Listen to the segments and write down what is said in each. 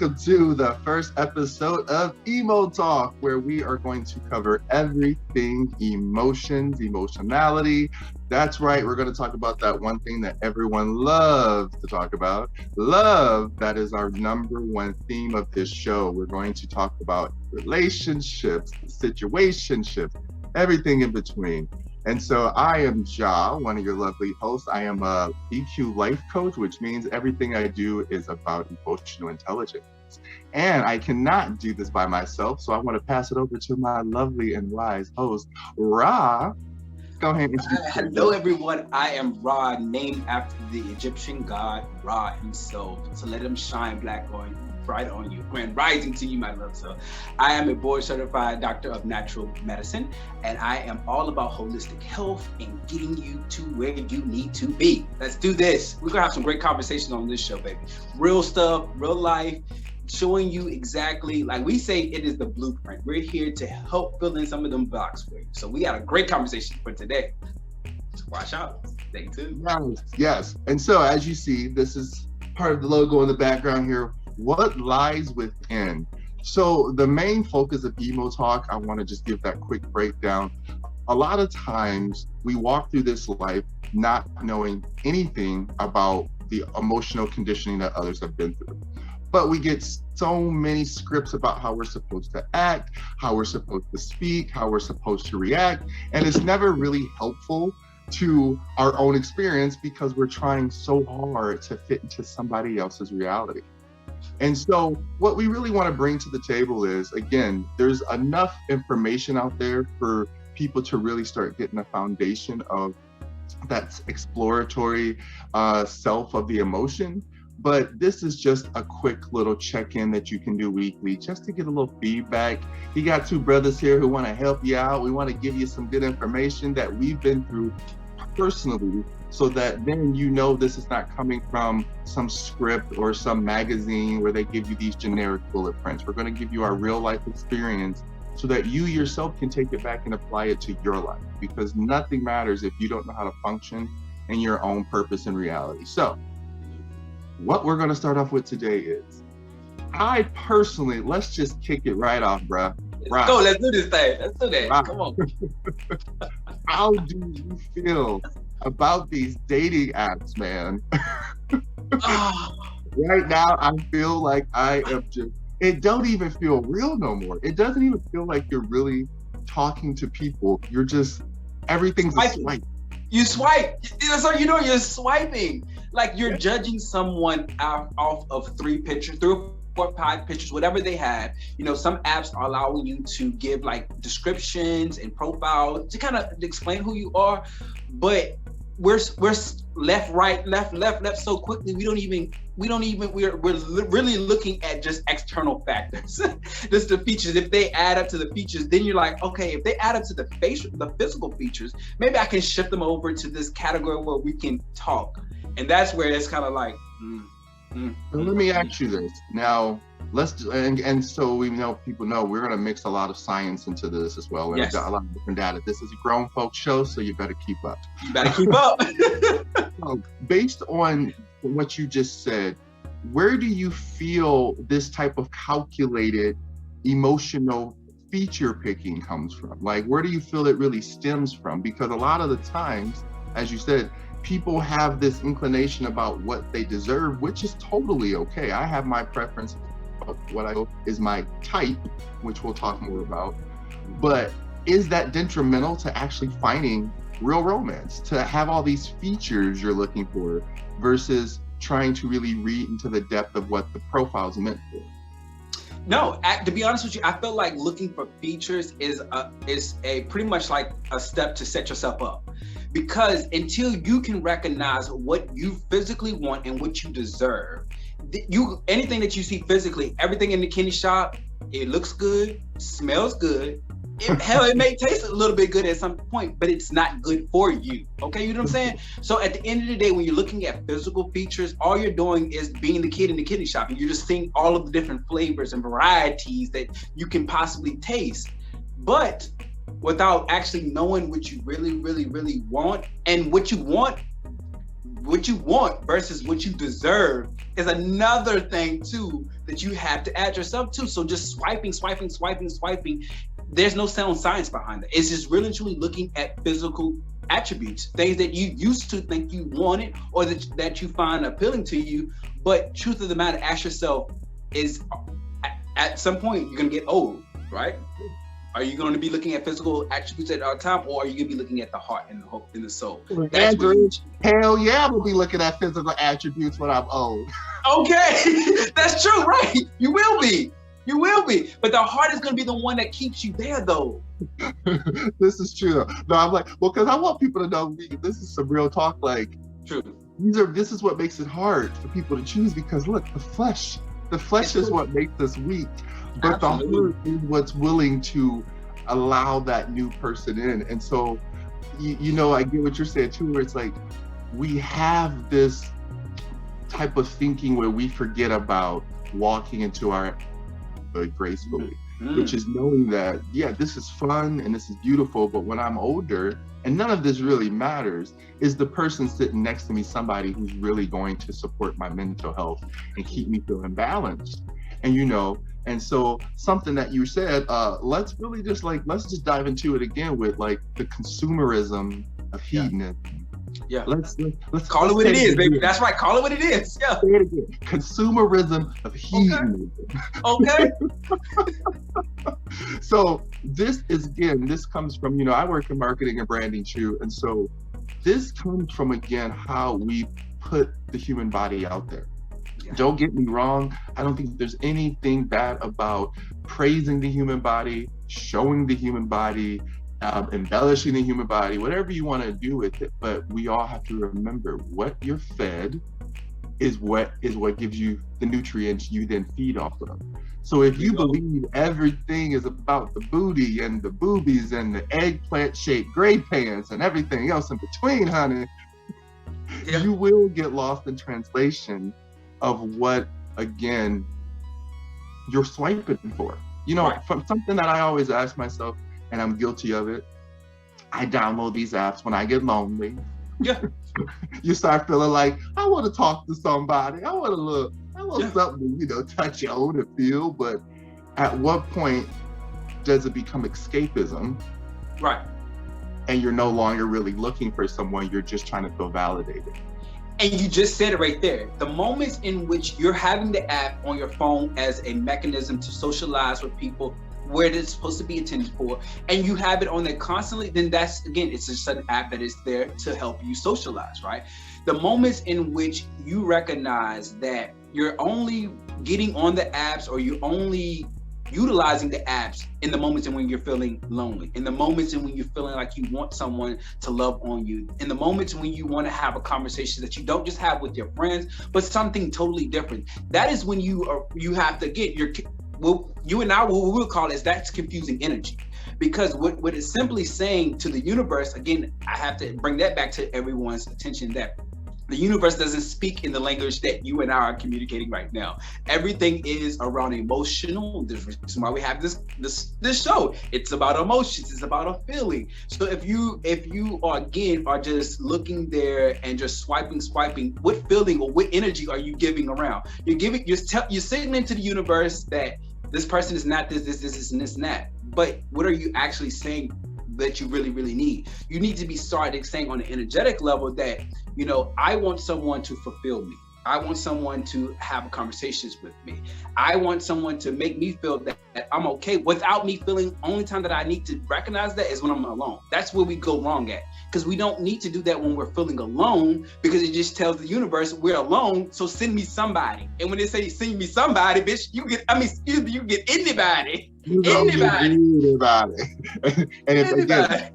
welcome to the first episode of Emo Talk, where we are going to cover everything emotions, emotionality. That's right, we're going to talk about that one thing that everyone loves to talk about. Love, that is our number one theme of this show. We're going to talk about relationships, situationships, everything in between. And so I am Jah, one of your lovely hosts. I am a EQ life coach, which means everything I do is about emotional intelligence. And I cannot do this by myself, so I want to pass it over to my lovely and wise host, Rah. Go ahead and introduce yourself. Hello, everyone. I am Rah, named after the Egyptian god Rah himself. So let him shine bright on you. Grand rising to you, my love. So I am a board certified doctor of natural medicine, and I am all about holistic health and getting you to where you need to be. Let's do this. We're gonna have some great conversations on this show, baby. Real stuff, real life, showing you exactly, like we say, it is the blueprint. We're here to help fill in some of them blocks for you. So we got a great conversation for today. So watch out. Stay tuned. Yes. And so as you see, this is part of the logo in the background here. What lies within? So the main focus of Emo Talk, I want to just give that quick breakdown. A lot of times we walk through this life not knowing anything about the emotional conditioning that others have been through. But we get so many scripts about how we're supposed to act, how we're supposed to speak, how we're supposed to react. And it's never really helpful to our own experience because we're trying so hard to fit into somebody else's reality. And so what we really want to bring to the table is, again, there's enough information out there for people to really start getting a foundation of that exploratory self of the emotion. But this is just a quick little check-in that you can do weekly just to get a little feedback. You got two brothers here who want to help you out. We want to give you some good information that we've been through personally, so that then you know this is not coming from some script or some magazine where they give you these generic bullet prints. We're going to give you our real life experience so that you yourself can take it back and apply it to your life, because nothing matters if you don't know how to function in your own purpose and reality. So what we're going to start off with today is, I personally, let's just kick it right off, bruh. Let's go, let's do this thing. Let's do that. Come on. How do you feel about these dating apps, man? Right now, I feel like I am just, it don't even feel real no more. It doesn't even feel like you're really talking to people. You're just, everything's a swipe. You swipe. So you're swiping. Like you're judging someone off of 3 pictures, 3 or 4 or 5 pictures, whatever they have. Some apps are allowing you to give like descriptions and profiles to kind of explain who you are, but we're left, right, left so quickly. We're really looking at just external factors. Just the features. If they add up to the features, then you're like, okay, if they add up to the physical featers, maybe I can shift them over to this category where we can talk. And that's where it's kind of like, Let me ask you this. Now, and so we know, people know, we're going to mix a lot of science into this as well. And yes. a lot of different data. This is a grown folks show, so you better keep up. You better keep up. So, based on what you just said, where do you feel this type of calculated emotional feature picking comes from? Like, where do you feel it really stems from? Because a lot of the times, as you said, people have this inclination about what they deserve, which is totally okay. I have my preference of what I know is my type, which we'll talk more about. But is that detrimental to actually finding real romance, to have all these features you're looking for versus trying to really read into the depth of what the profile's meant for? No, to be honest with you, I feel like looking for features is a pretty much like a step to set yourself up. Because until you can recognize what you physically want and what you deserve, anything that you see physically, everything in the candy shop, it looks good, smells good. It may taste a little bit good at some point, but it's not good for you. Okay, you know what I'm saying? So at the end of the day, when you're looking at physical features, all you're doing is being the kid in the candy shop, and you're just seeing all of the different flavors and varieties that you can possibly taste. But without actually knowing what you really, really, really want, and what you want what you want versus what you deserve is another thing too that you have to add yourself to. So just swiping, there's no sound science behind it. It's just really truly looking at physical attributes, things that you used to think you wanted or that you find appealing to you. But truth of the matter, ask yourself, is at some point you're gonna get old, right? Are you going to be looking at physical attributes at our time, or are you going to be looking at the heart and the hope and the soul? That's Andrew, hell yeah, we'll be looking at physical attributes when I'm old. Okay, that's true, right? You will be. But the heart is going to be the one that keeps you there, though. This is true. No, I'm like, well, because I want people to know this is some real talk. Like, true. This is what makes it hard for people to choose, because look, the flesh is what makes us weak. But absolutely. The heart is what's willing to allow that new person in. And so, you know, I get what you're saying too, where it's like, we have this type of thinking where we forget about walking into our gracefully, which is knowing that, yeah, this is fun and this is beautiful, but when I'm older, and none of this really matters, is the person sitting next to me somebody who's really going to support my mental health and keep me feeling balanced. And you know, and so something that you said, let's really just let's just dive into it again with like the consumerism of hedonism. Yeah. Let's call it what it is, baby. That's right. Call it what it is. Yeah. Say it again. Consumerism of hedonism. Okay. So this comes from, you know, I work in marketing and branding too. And so this comes from, again, how we put the human body out there. Yeah. Don't get me wrong. I don't think there's anything bad about praising the human body, showing the human body, embellishing the human body, whatever you want to do with it. But we all have to remember, what you're fed is what gives you the nutrients you then feed off of. So if you believe everything is about the booty and the boobies and the eggplant shaped gray pants and everything else in between, honey, you will get lost in translation of what, again, you're swiping for. You know, from something that I always ask myself, and I'm guilty of it, I download these apps when I get lonely. Yeah. You start feeling like, I want to talk to somebody. I want something to, you know, touch on and feel. But at what point does it become escapism? Right. And you're no longer really looking for someone, you're just trying to feel validated. And you just said it right there. The moments in which you're having the app on your phone as a mechanism to socialize with people where it's supposed to be intended for, and you have it on there constantly, then that's, again, it's just an app that is there to help you socialize, right? The moments in which you recognize that you're only getting on the apps, or you're only utilizing the apps in the moments in when you're feeling lonely, in the moments in when you're feeling like you want someone to love on you, in the moments when you want to have a conversation that you don't just have with your friends, but something totally different. That is when you have to get your, well, you and I, what we would call is, that's confusing energy. Because what it's simply saying to the universe, again, I have to bring that back to everyone's attention, that the universe doesn't speak in the language that you and I are communicating right now. Everything is around emotional. There's a reason why we have this show. It's about emotions. It's about a feeling. So if you are just looking there and just swiping, what feeling or what energy are you giving around? You're signaling to the universe that this person is not this, and this, and that. But what are you actually saying that you really, really need? You need to be started saying on an energetic level that, you know, I want someone to fulfill me. I want someone to have conversations with me. I want someone to make me feel that I'm okay without me feeling. Only time that I need to recognize that is when I'm alone. That's where we go wrong at, because we don't need to do that when we're feeling alone, because it just tells the universe we're alone, so send me somebody. And when they say send me somebody, bitch, you get anybody. Anybody. And if, again,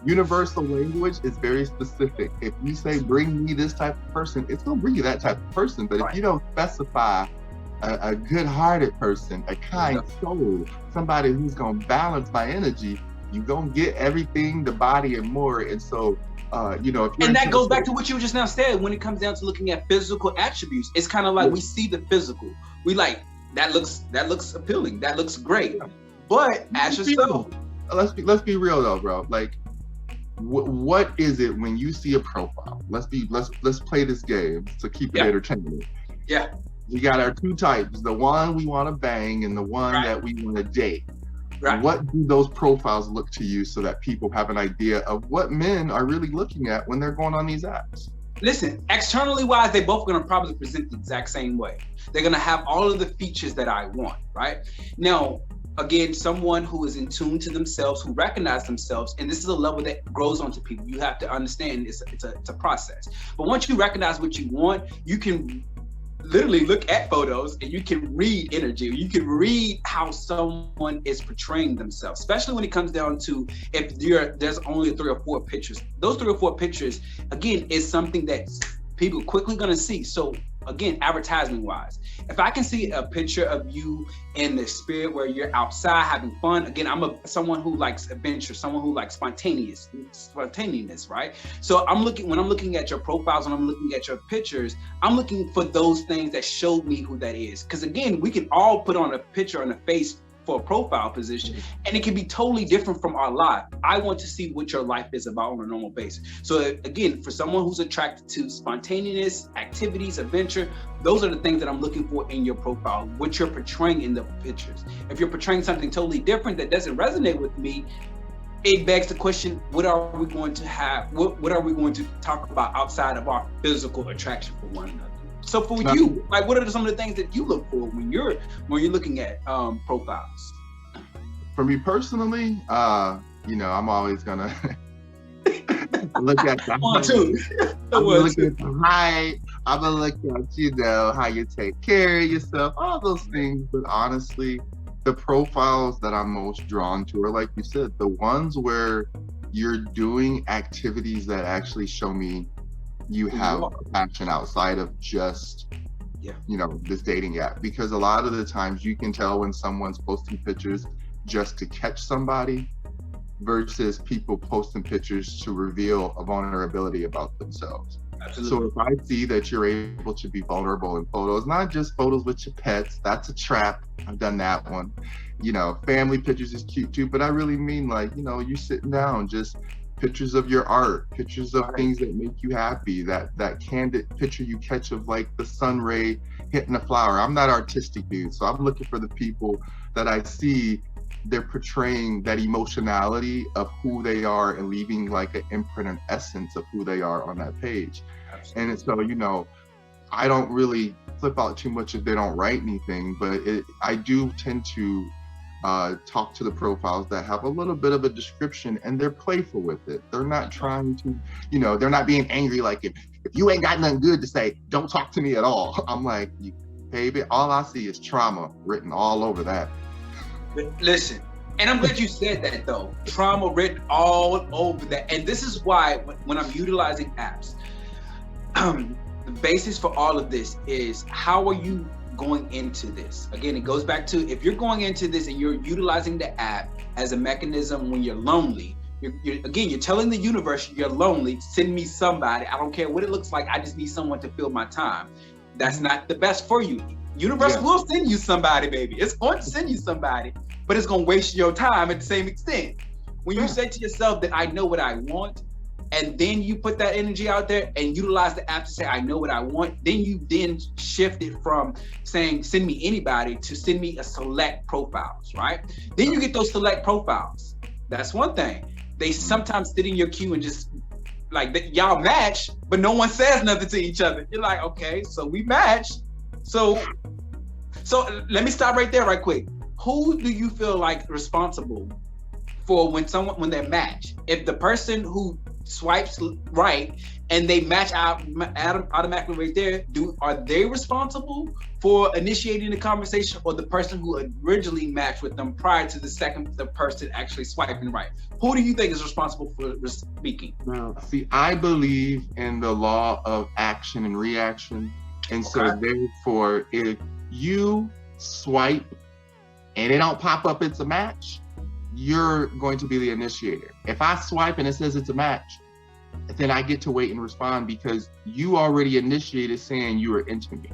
universal language is very specific. If you say, bring me this type of person, it's going to bring you that type of person. But if you don't specify a good-hearted person, a kind soul, somebody who's going to balance my energy, you're going to get everything, the body and more. And so, you know, if you're, and that goes back to what you just now said, when it comes down to looking at physical attributes. It's kind of like we see the physical. We like, that looks appealing. That looks great. But ask yourself. Let's be real though, bro. Like, what is it when you see a profile? Let's play this game to keep it entertaining. Yeah. We got our two types, the one we want to bang and the one that we want to date. Right. What do those profiles look to you so that people have an idea of what men are really looking at when they're going on these apps? Listen, externally wise, they're both going to probably present the exact same way. They're going to have all of the features that I want, right? Now, again, someone who is in tune to themselves, who recognize themselves, and this is a level that grows onto people. You have to understand it's a process. But once you recognize what you want, you can literally look at photos and you can read energy. You can read how someone is portraying themselves, especially when it comes down to if there's only 3 or 4 pictures. Those 3 or 4 pictures, again, is something that people quickly gonna see. So again, advertisement wise, if I can see a picture of you in the spirit where you're outside having fun, again, someone who likes adventure, someone who likes spontaneous, right? So when I'm looking at your profiles and I'm looking at your pictures, I'm looking for those things that show me who that is. Because again, we can all put on a picture on a face for a profile position, and it can be totally different from our life. I want to see what your life is about on a normal basis. So again, for someone who's attracted to spontaneous activities, adventure, those are the things that I'm looking for in your profile, what you're portraying in the pictures. If you're portraying something totally different that doesn't resonate with me, it begs the question, what are we going to have? What are we going to talk about outside of our physical attraction for one another? So for you, like, what are some of the things that you look for when you're looking at profiles? For me personally, I'm always gonna look at the height. I'm gonna look at, how you take care of yourself, all those things. But honestly, the profiles that I'm most drawn to are, like you said, the ones where you're doing activities that actually show me you have a passion outside of just this dating app. Because a lot of the times you can tell when someone's posting pictures just to catch somebody versus people posting pictures to reveal a vulnerability about themselves. Absolutely. So if I see that you're able to be vulnerable in photos, not just photos with your pets, that's a trap. I've done that one. Family pictures is cute too, but I really mean you sitting down, just pictures of your art, pictures of things that make you happy, that candid picture you catch of like the sun ray hitting a flower. I'm not artistic dude, so I'm looking for the people that I see they're portraying that emotionality of who they are and leaving like an imprint and essence of who they are on that page. Absolutely. And so, I don't really flip out too much if they don't write anything, but I do tend to talk to the profiles that have a little bit of a description and they're playful with it. They're not trying to, they're not being angry. Like if you ain't got nothing good to say, don't talk to me at all. I'm like, baby, all I see is trauma written all over that. Listen, and I'm glad you said that though. Trauma written all over that. And this is why when I'm utilizing apps, the basis for all of this is how are you going into this? Again, it goes back to, if you're going into this and you're utilizing the app as a mechanism when you're lonely, you're telling the universe you're lonely, send me somebody. I don't care what it looks like. I just need someone to fill my time. That's not the best for you. Universe will send you somebody, baby. It's going to send you somebody, but it's going to waste your time at the same extent. When you say to yourself that I know what I want, and then you put that energy out there and utilize the app to say, I know what I want, then you shift it from saying, send me anybody to send me a select profiles, right? Then you get those select profiles. That's one thing. They sometimes sit in your queue and just y'all match, but no one says nothing to each other. You're like, okay, so we match. So let me stop right there right quick. Who do you feel like responsible for when they match? If the person who swipes right and they match out automatically right there, are they responsible for initiating the conversation, or the person who originally matched with them prior to the person actually swiping right? Who do you think is responsible for speaking? Now, see, I believe in the law of action and reaction. And so therefore, if you swipe and it don't pop up, it's a match, you're going to be the initiator. If I swipe and it says it's a match, then I get to wait and respond because you already initiated saying you were into me,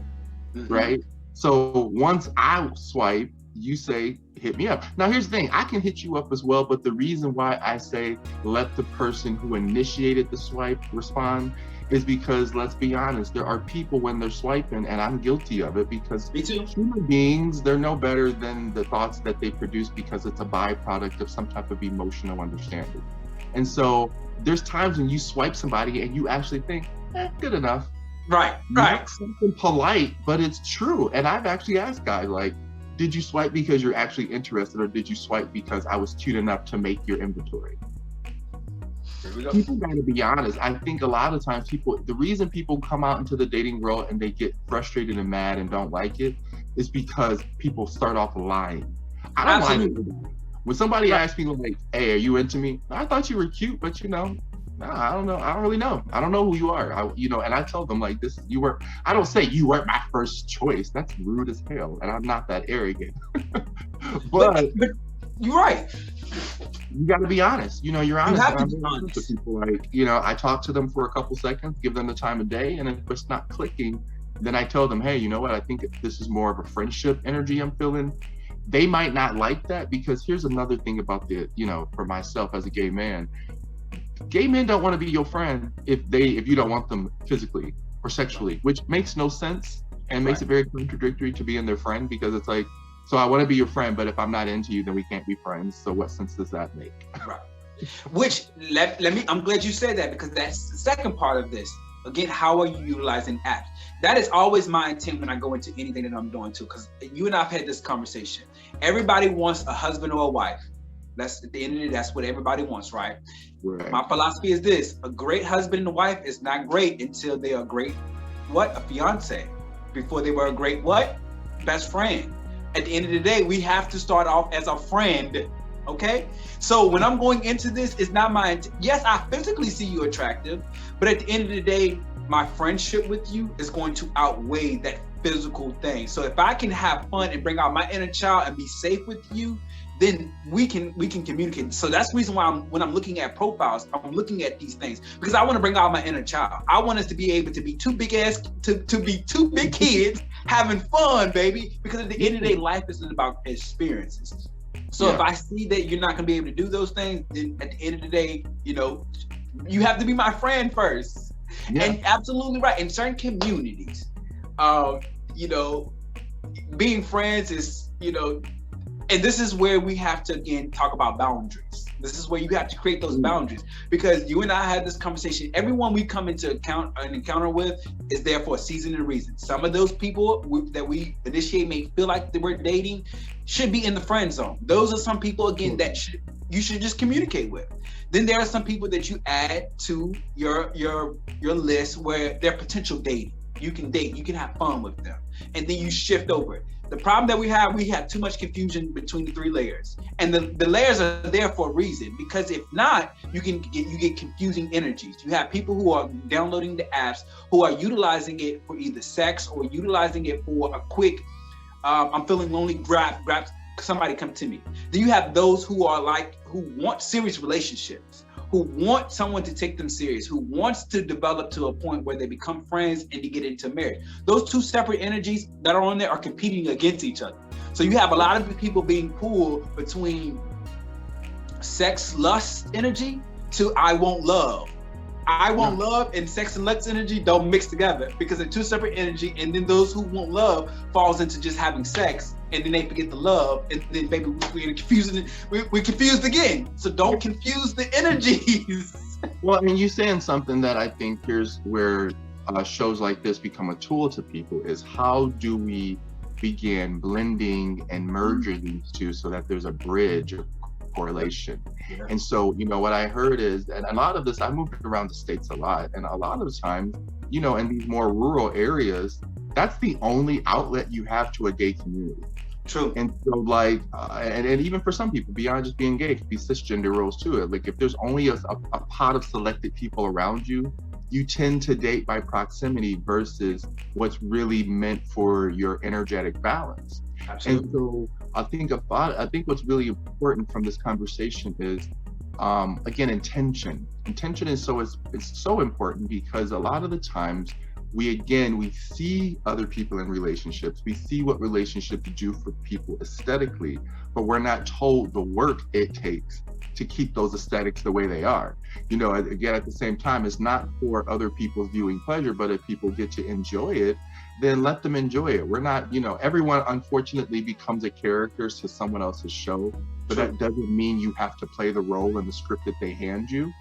right? So once I swipe you say, hit me up. Now, here's the thing. I can hit you up as well, but the reason why I say let the person who initiated the swipe respond is because, let's be honest, there are people when they're swiping, and I'm guilty of it, because Me too. human beings, they're no better than the thoughts that they produce, because it's a byproduct of some type of emotional understanding. And so there's times when you swipe somebody and you actually think, good enough. Right. Not something polite, but it's true. And I've actually asked guys, like, did you swipe because you're actually interested, or did you swipe because I was cute enough to make your inventory? Here we go. People gotta be honest. I think a lot of times the reason people come out into the dating world and they get frustrated and mad and don't like it is because people start off lying. I don't lie to anybody. When somebody asks me, like, hey, are you into me? I thought you were cute, but nah, I don't know. I don't really know. I don't know who you are. And I tell them, like, I don't say you weren't my first choice. That's rude as hell. And I'm not that arrogant. but you're right. You got to be honest. You're honest. You have to I'm be honest honest with people. Like, I talk to them for a couple seconds, give them the time of day. And if it's not clicking, then I tell them, hey, you know what? I think this is more of a friendship energy I'm feeling. They might not like that, because here's another thing about for myself as a gay man. Gay men don't want to be your friend if you don't want them physically or sexually, which makes no sense and makes it very contradictory to being their friend, because it's like, so I want to be your friend, but if I'm not into you, then we can't be friends. So what sense does that make? Right. Which I'm glad you said that, because that's the second part of this. Again, how are you utilizing apps? That is always my intent when I go into anything that I'm doing too, because you and I've had this conversation. Everybody wants a husband or a wife. That's at the end of the day, that's what everybody wants, right? Right. My philosophy is this: a great husband and wife is not great until they are great, a fiance. Before they were a great best friend. At the end of the day, we have to start off as a friend, okay? So when I'm going into this, it's not yes, I physically see you attractive, but at the end of the day, my friendship with you is going to outweigh that physical thing. So if I can have fun and bring out my inner child and be safe with you, then we can communicate. So that's the reason why when I'm looking at profiles, I'm looking at these things, because I want to bring out my inner child. I want us to be able to be two big kids having fun, baby. Because at the end of the day, life isn't about experiences. So if I see that you're not gonna be able to do those things, then at the end of the day, you have to be my friend first. Yeah. And absolutely right. In certain communities, being friends is, and this is where we have to, again, talk about boundaries. This is where you have to create those boundaries, because you and I had this conversation. Everyone we come into an encounter with is there for a season and reason. Some of those people that we initiate may feel like we're dating should be in the friend zone. Those are some people, again, that you should just communicate with. Then there are some people that you add to your list where they're potential dating. You can date, you can have fun with them, and then you shift over. The problem that we have too much confusion between the three layers, and the layers are there for a reason, because if not, you get confusing energies. You have people who are downloading the apps who are utilizing it for either sex or utilizing it for a quick, I'm feeling lonely, grab somebody come to me. Then you have those who want serious relationships, who want someone to take them serious, who wants to develop to a point where they become friends and to get into marriage. Those two separate energies that are on there are competing against each other. So you have a lot of people being pulled between sex lust energy to I want love. I want love and sex and lust energy don't mix together, because they're two separate energy. And then those who want love falls into just having sex, and then they forget the love, and then baby, we're confused again. So don't confuse the energies. Well, and you're saying something that I think here's where shows like this become a tool to people, is how do we begin blending and merging these two so that there's a bridge of correlation. Yeah. And so, what I heard is, and a lot of this, I moved around the States a lot, and a lot of the times, in these more rural areas, that's the only outlet you have to a gay community. True. And so and even for some people, beyond just being gay, it could be cisgender roles too. Like if there's only a pot of selected people around you, you tend to date by proximity versus what's really meant for your energetic balance. Absolutely. And so I think what's really important from this conversation is, again, intention. Intention is so important, because a lot of the times we see other people in relationships. We see what relationships do for people aesthetically, but we're not told the work it takes to keep those aesthetics the way they are. You know, again, at the same time, it's not for other people's viewing pleasure, but if people get to enjoy it, then let them enjoy it. We're not, you know, everyone unfortunately becomes a character to someone else's show, but that doesn't mean you have to play the role in the script that they hand you.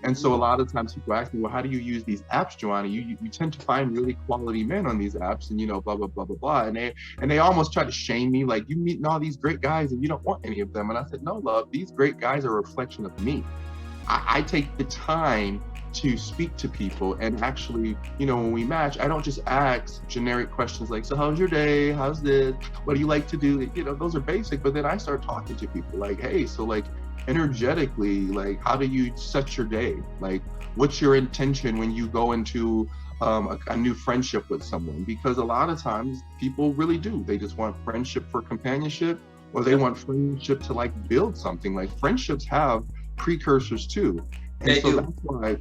And so a lot of times people ask me, well, how do you use these apps, Joanna? You tend to find really quality men on these apps, and, you know, blah, blah, blah, blah, blah. And they almost try to shame me, like, you meeting all these great guys and you don't want any of them. And I said, no, love, these great guys are a reflection of me. I take the time to speak to people, and actually, you know, when we match, I don't just ask generic questions like, so how's your day? How's this? What do you like to do? You know, those are basic, but then I start talking to people like, hey, so like, energetically, like, how do you set your day? Like, what's your intention when you go into a new friendship with someone? Because a lot of times people really do, they just want friendship for companionship, or they want friendship to like build something. Like, friendships have precursors too, and that's why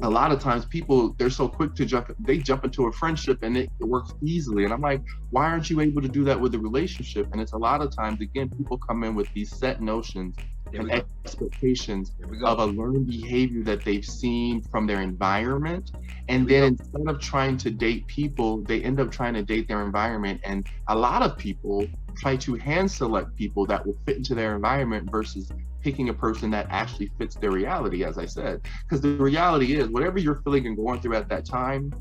a lot of times people, they're so quick to jump into a friendship and it works easily. And I'm like, why aren't you able to do that with a relationship? And it's a lot of times, again, people come in with these set notions and expectations of a learned behavior that they've seen from their environment. And then instead of trying to date people, they end up trying to date their environment. And a lot of people try to hand select people that will fit into their environment versus picking a person that actually fits their reality, as I said. Because the reality is, whatever you're feeling and going through at that time,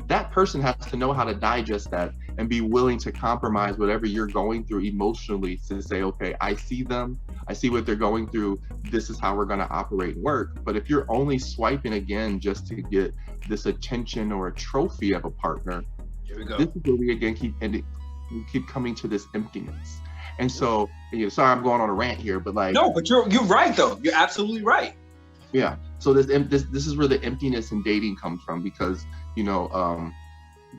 that person has to know how to digest that and be willing to compromise whatever you're going through emotionally to say, okay, I see them, I see what they're going through, this is how we're going to operate and work. But if you're only swiping again just to get this attention or a trophy of a partner, this is where we again keep coming to this emptiness. And so, sorry, I'm going on a rant here, but like, no, but you're right though. You're absolutely right. Yeah. So this is where the emptiness in dating comes from, because, you know,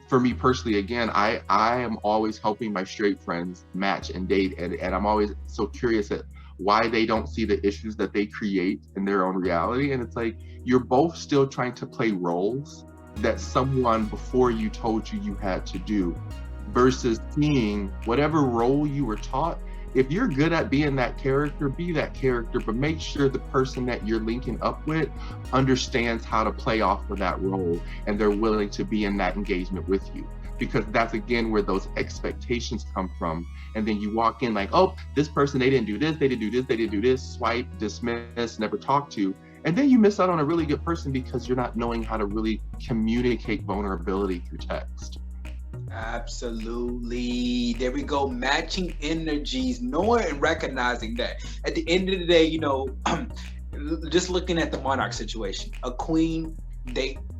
for me personally, again, I am always helping my straight friends match and date, and I'm always so curious at why they don't see the issues that they create in their own reality. And it's like, you're both still trying to play roles that someone before you told you had to do, versus seeing whatever role you were taught. If you're good at being that character, be that character, but make sure the person that you're linking up with understands how to play off of that role, and they're willing to be in that engagement with you. Because that's, again, where those expectations come from. And then you walk in like, oh, this person, they didn't do this, they didn't do this, they didn't do this, swipe, dismiss, never talk to. And then you miss out on a really good person because you're not knowing how to really communicate vulnerability through text. Absolutely. There we go. Matching energies, knowing and recognizing that. At the end of the day, you know, just looking at the monarch situation, a queen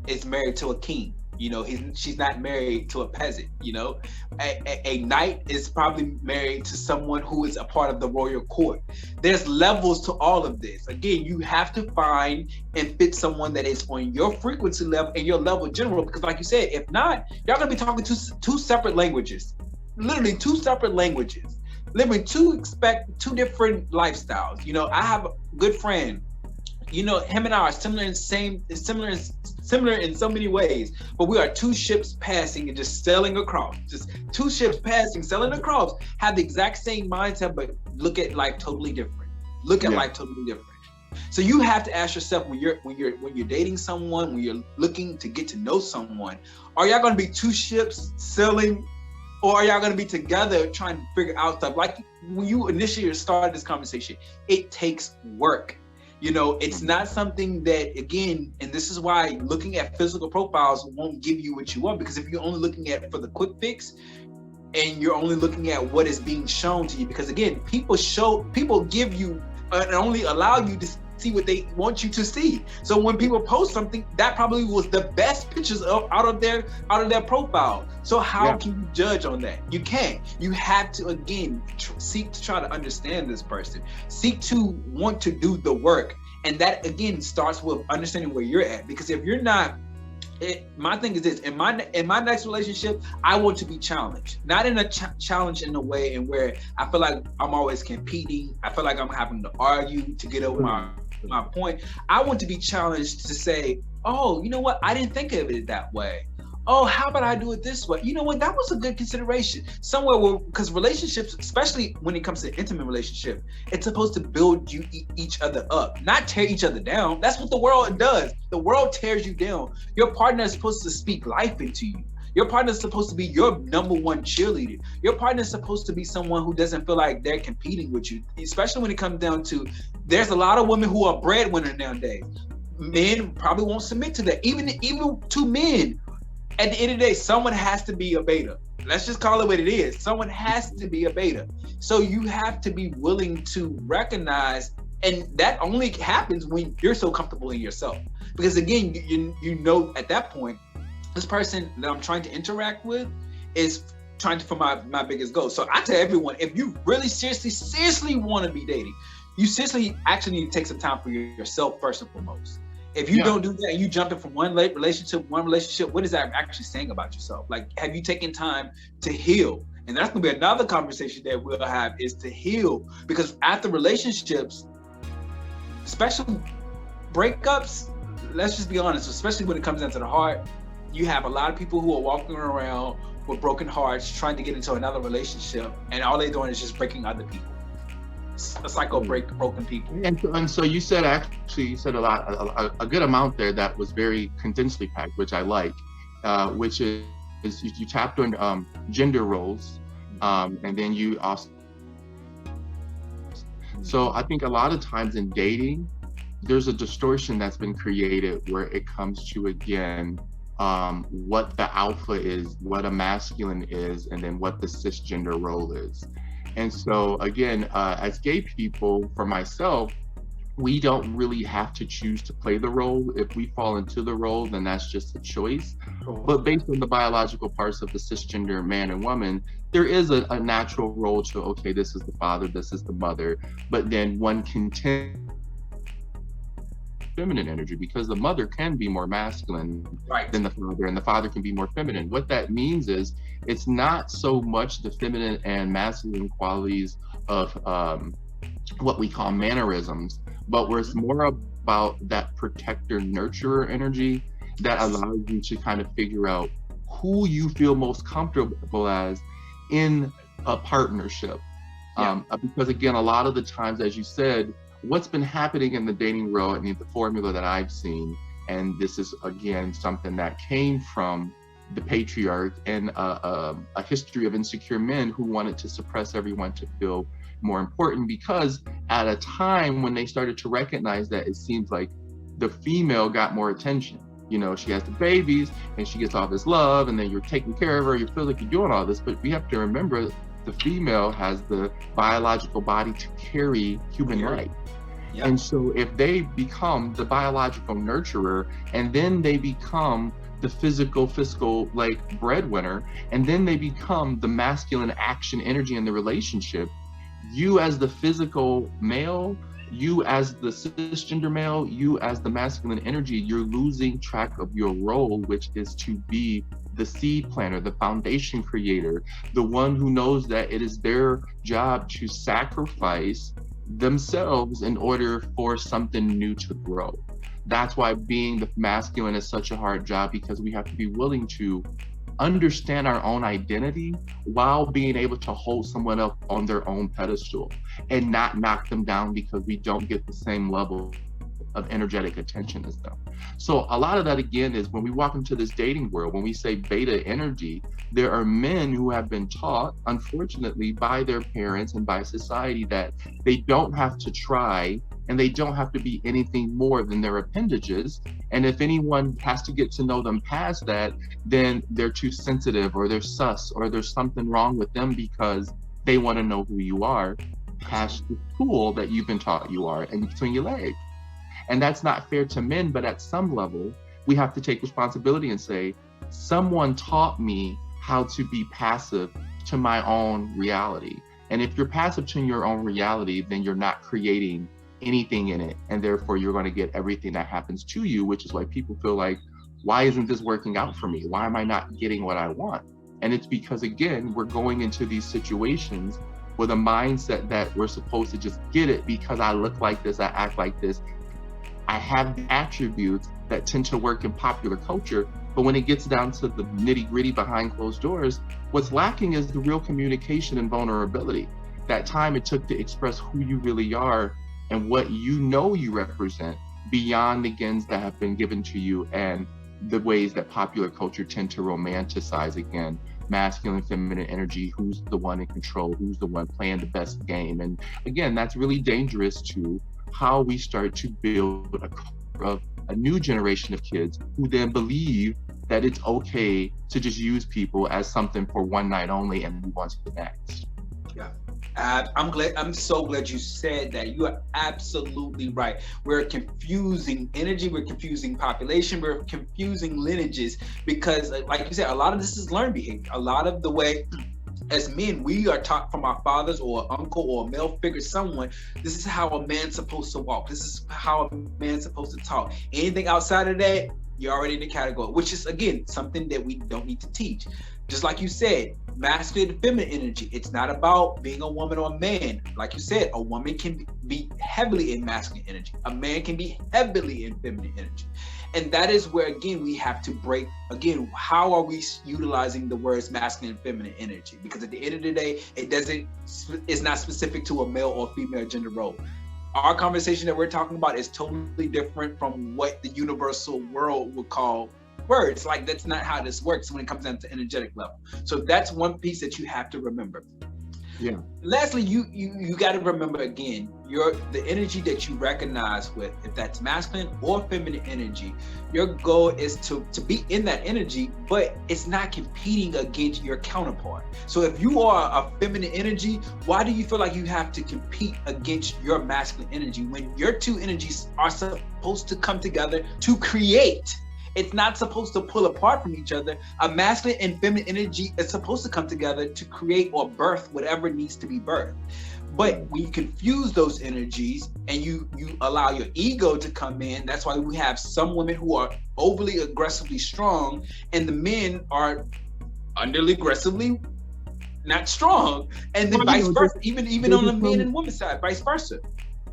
is married to a king. You know, she's not married to a peasant. You know, a knight is probably married to someone who is a part of the royal court. There's levels to all of this. Again, you have to find and fit someone that is on your frequency level and your level general. Because, like you said, if not, y'all gonna be talking two separate languages, literally two separate languages, living two different lifestyles. You know, I have a good friend. You know, him and I are similar in so many ways, but we are two ships passing and just sailing across. Just two ships passing, sailing across, have the exact same mindset, but look at life totally different. Life totally different. So you have to ask yourself when you're dating someone, when you're looking to get to know someone, are y'all going to be two ships sailing, or are y'all going to be together trying to figure out stuff? Like when you initially started this conversation, it takes work. You know, it's not something that, again, and this is why looking at physical profiles won't give you what you want, because if you're only looking at it for the quick fix and you're only looking at what is being shown to you, because again, people give you and only allow you to see what they want you to see. So when people post something, that probably was the best pictures out of their profile. So how can you judge on that? You can't. You have to, again, seek to try to understand this person, seek to want to do the work. And that, again, starts with understanding where you're at. Because if you're not, my thing is this: in my next relationship, I want to be challenged, not in a challenge in a way in where I feel like I'm always competing. I feel like I'm having to argue to get over my point. I want to be challenged to say, oh, you know what? I didn't think of it that way. oh, how about I do it this way? You know what? That was a good consideration. Somewhere where, because relationships, especially when it comes to intimate relationship, it's supposed to build you each other up, not tear each other down. That's what the world does. The world tears you down. Your partner is supposed to speak life into you. Your partner is supposed to be your number one cheerleader. Your partner is supposed to be someone who doesn't feel like they're competing with you, especially when it comes down to, there's a lot of women who are breadwinners nowadays. Men probably won't submit to that. Even to men, at the end of the day, someone has to be a beta. Let's just call it what it is. Someone has to be a beta. So you have to be willing to recognize, and that only happens when you're so comfortable in yourself. Because again, you know at that point, this person that I'm trying to interact with is trying to, for my biggest goal. So I tell everyone, if you really seriously want to be dating, you seriously actually need to take some time for yourself first and foremost. If you don't do that and you jump in from one relationship, what is that actually saying about yourself? Like, have you taken time to heal? And that's gonna be another conversation that we'll have, is to heal. Because after relationships, especially breakups, let's just be honest, especially when it comes down to the heart, you have a lot of people who are walking around with broken hearts trying to get into another relationship, and all they're doing is just breaking other people. A cycle break broken people. And so you said a good amount there that was very condensely packed, which I like, which is you tapped on gender roles, and then you also. So I think a lot of times in dating, there's a distortion that's been created where it comes to, again, what the alpha is, what a masculine is, and then what the cisgender role is. And so again, as gay people, for myself, we don't really have to choose to play the role. If we fall into the role, then that's just a choice. But based on the biological parts of the cisgender man and woman, there is a natural role to, okay, this is the father, this is the mother, but then one can tend feminine energy, because the mother can be more masculine than the father, and the father can be more feminine. What that means is it's not so much the feminine and masculine qualities of what we call mannerisms, but where it's more about that protector nurturer energy that allows you to kind of figure out who you feel most comfortable as in a partnership. Because again, a lot of the times, as you said, what's been happening in the dating world, and the formula that I've seen, and this is again something that came from the patriarch and a history of insecure men who wanted to suppress everyone to feel more important, because at a time when they started to recognize that it seems like the female got more attention. You know, she has the babies and she gets all this love, and then you're taking care of her, you feel like you're doing all this, but we have to remember the female has the biological body to carry human life. And so if they become the biological nurturer, and then they become the fiscal like breadwinner, and then they become the masculine action energy in the relationship, you as the physical male, you as the cisgender male, you as the masculine energy, you're losing track of your role, which is to be the seed planter, the foundation creator, the one who knows that it is their job to sacrifice themselves in order for something new to grow. That's why being the masculine is such a hard job, because we have to be willing to understand our own identity while being able to hold someone up on their own pedestal and not knock them down because we don't get the same level of energetic attention as them. So a lot of that, again, is when we walk into this dating world, when we say beta energy, there are men who have been taught, unfortunately, by their parents and by society that they don't have to try and they don't have to be anything more than their appendages. And if anyone has to get to know them past that, then they're too sensitive, or they're sus, or there's something wrong with them because they want to know who you are past the tool that you've been taught you are and between your legs. And that's not fair to men, but at some level, we have to take responsibility and say, someone taught me how to be passive to my own reality. And if you're passive to your own reality, then you're not creating anything in it. And therefore, you're going to get everything that happens to you, which is why people feel like, why isn't this working out for me? Why am I not getting what I want? And it's because, again, we're going into these situations with a mindset that we're supposed to just get it because I look like this, I act like this, I have the attributes that tend to work in popular culture. But when it gets down to the nitty gritty behind closed doors, what's lacking is the real communication and vulnerability. That time it took to express who you really are and what you know you represent beyond the gifts that have been given to you and the ways that popular culture tend to romanticize, again, masculine, feminine energy, who's the one in control, who's the one playing the best game. And again, that's really dangerous to how we start to build a culture of a new generation of kids who then believe that it's okay to just use people as something for one night only and move on to the next. Yeah. I'm so glad you said that. You are absolutely right. We're confusing energy, we're confusing population, we're confusing lineages because, like you said, a lot of this is learned behavior. A lot of the way as men, we are taught from our fathers or uncle or a male figure, someone, this is how a man's supposed to walk. This is how a man's supposed to talk. Anything outside of that, you're already in the category, which is, again, something that we don't need to teach. Just like you said, masculine and feminine energy. It's not about being a woman or a man. Like you said, a woman can be heavily in masculine energy. A man can be heavily in feminine energy. And that is where, again, we have to break, again, how are we utilizing the words masculine and feminine energy? Because at the end of the day, it's not specific to a male or female gender role. Our conversation that we're talking about is totally different from what the universal world would call words. Like, that's not how this works when it comes down to energetic level. So that's one piece that you have to remember. Yeah. Lastly, you got to remember, again, the energy that you recognize with, if that's masculine or feminine energy, your goal is to be in that energy, but it's not competing against your counterpart. So if you are a feminine energy, why do you feel like you have to compete against your masculine energy when your two energies are supposed to come together to create? It's not supposed to pull apart from each other. A masculine and feminine energy is supposed to come together to create or birth whatever needs to be birthed. But when you confuse those energies and you allow your ego to come in, that's why we have some women who are overly aggressively strong and the men are underly aggressively not strong. And then vice versa, even on the men and women's side, vice versa.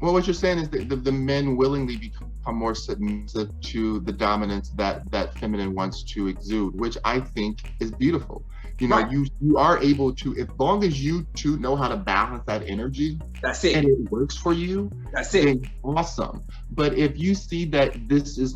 Well, what you're saying is that the men willingly become more submissive to the dominance that feminine wants to exude, which I think is beautiful. You know, right. you are able to, as long as you two know how to balance that energy, that's it, and it works for you, that's it. Awesome. But if you see that this is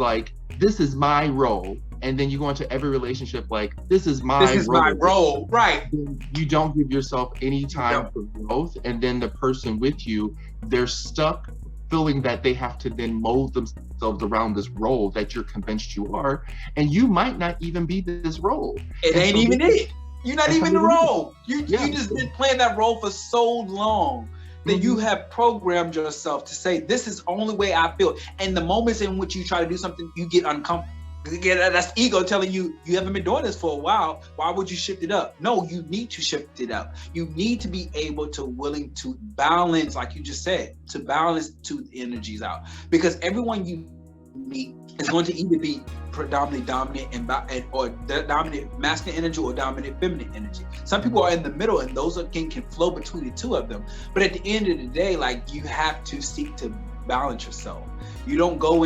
my role, and then you go into every relationship like this is my role, right? You don't give yourself any time for growth, and then the person with you, they're stuck feeling that they have to then mold themselves around this role that you're convinced you are, and you might not even be this role. It ain't even it. You're not even the role. You just been playing that role for so long that you have programmed yourself to say, this is the only way I feel. And the moments in which you try to do something, you get uncomfortable. That's ego telling you, you haven't been doing this for a while. Why would you shift it up? No, you need to shift it up. You need to be able to willing to balance, like you just said, to balance two energies out. Because everyone you meet is going to either be predominantly dominant or dominant masculine energy or dominant feminine energy. Some people are in the middle, and those can flow between the two of them. But at the end of the day, like, you have to seek to balance yourself. You go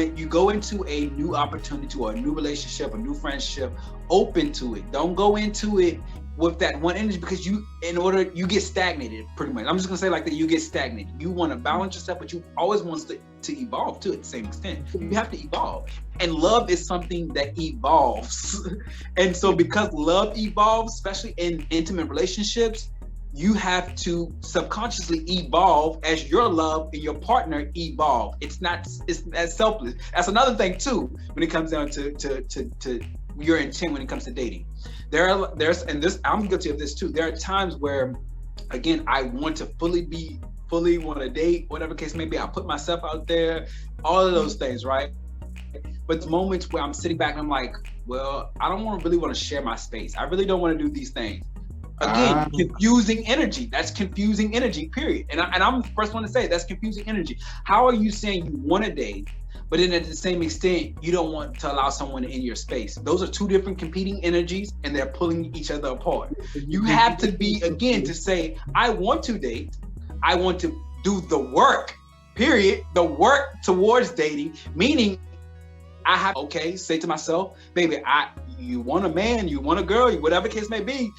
into a new opportunity or a new relationship, a new friendship, open to it. Don't go into it with that one energy, because you get stagnated pretty much. I'm just gonna say like that, you get stagnated. You want to balance yourself, but you always want to evolve too at the same extent. You have to evolve. And love is something that evolves. And so because love evolves, especially in intimate relationships, you have to subconsciously evolve as your love and your partner evolve. It's as selfless. That's another thing too, when it comes down to your intent when it comes to dating. I'm guilty of this too. There are times where, again, I want to fully want to date, whatever case may be. I put myself out there, all of those things, right? But the moments where I'm sitting back and I'm like, well, I don't really want to share my space. I really don't want to do these things. Again, confusing energy. That's confusing energy, period. And I'm the first one to say that's confusing energy. How are you saying you want to date, but then at the same extent, you don't want to allow someone in your space? Those are two different competing energies, and they're pulling each other apart. You have to be, again, to say, I want to date, I want to do the work, period, the work towards dating, meaning I have say to myself, baby, you want a man, you want a girl, whatever case may be,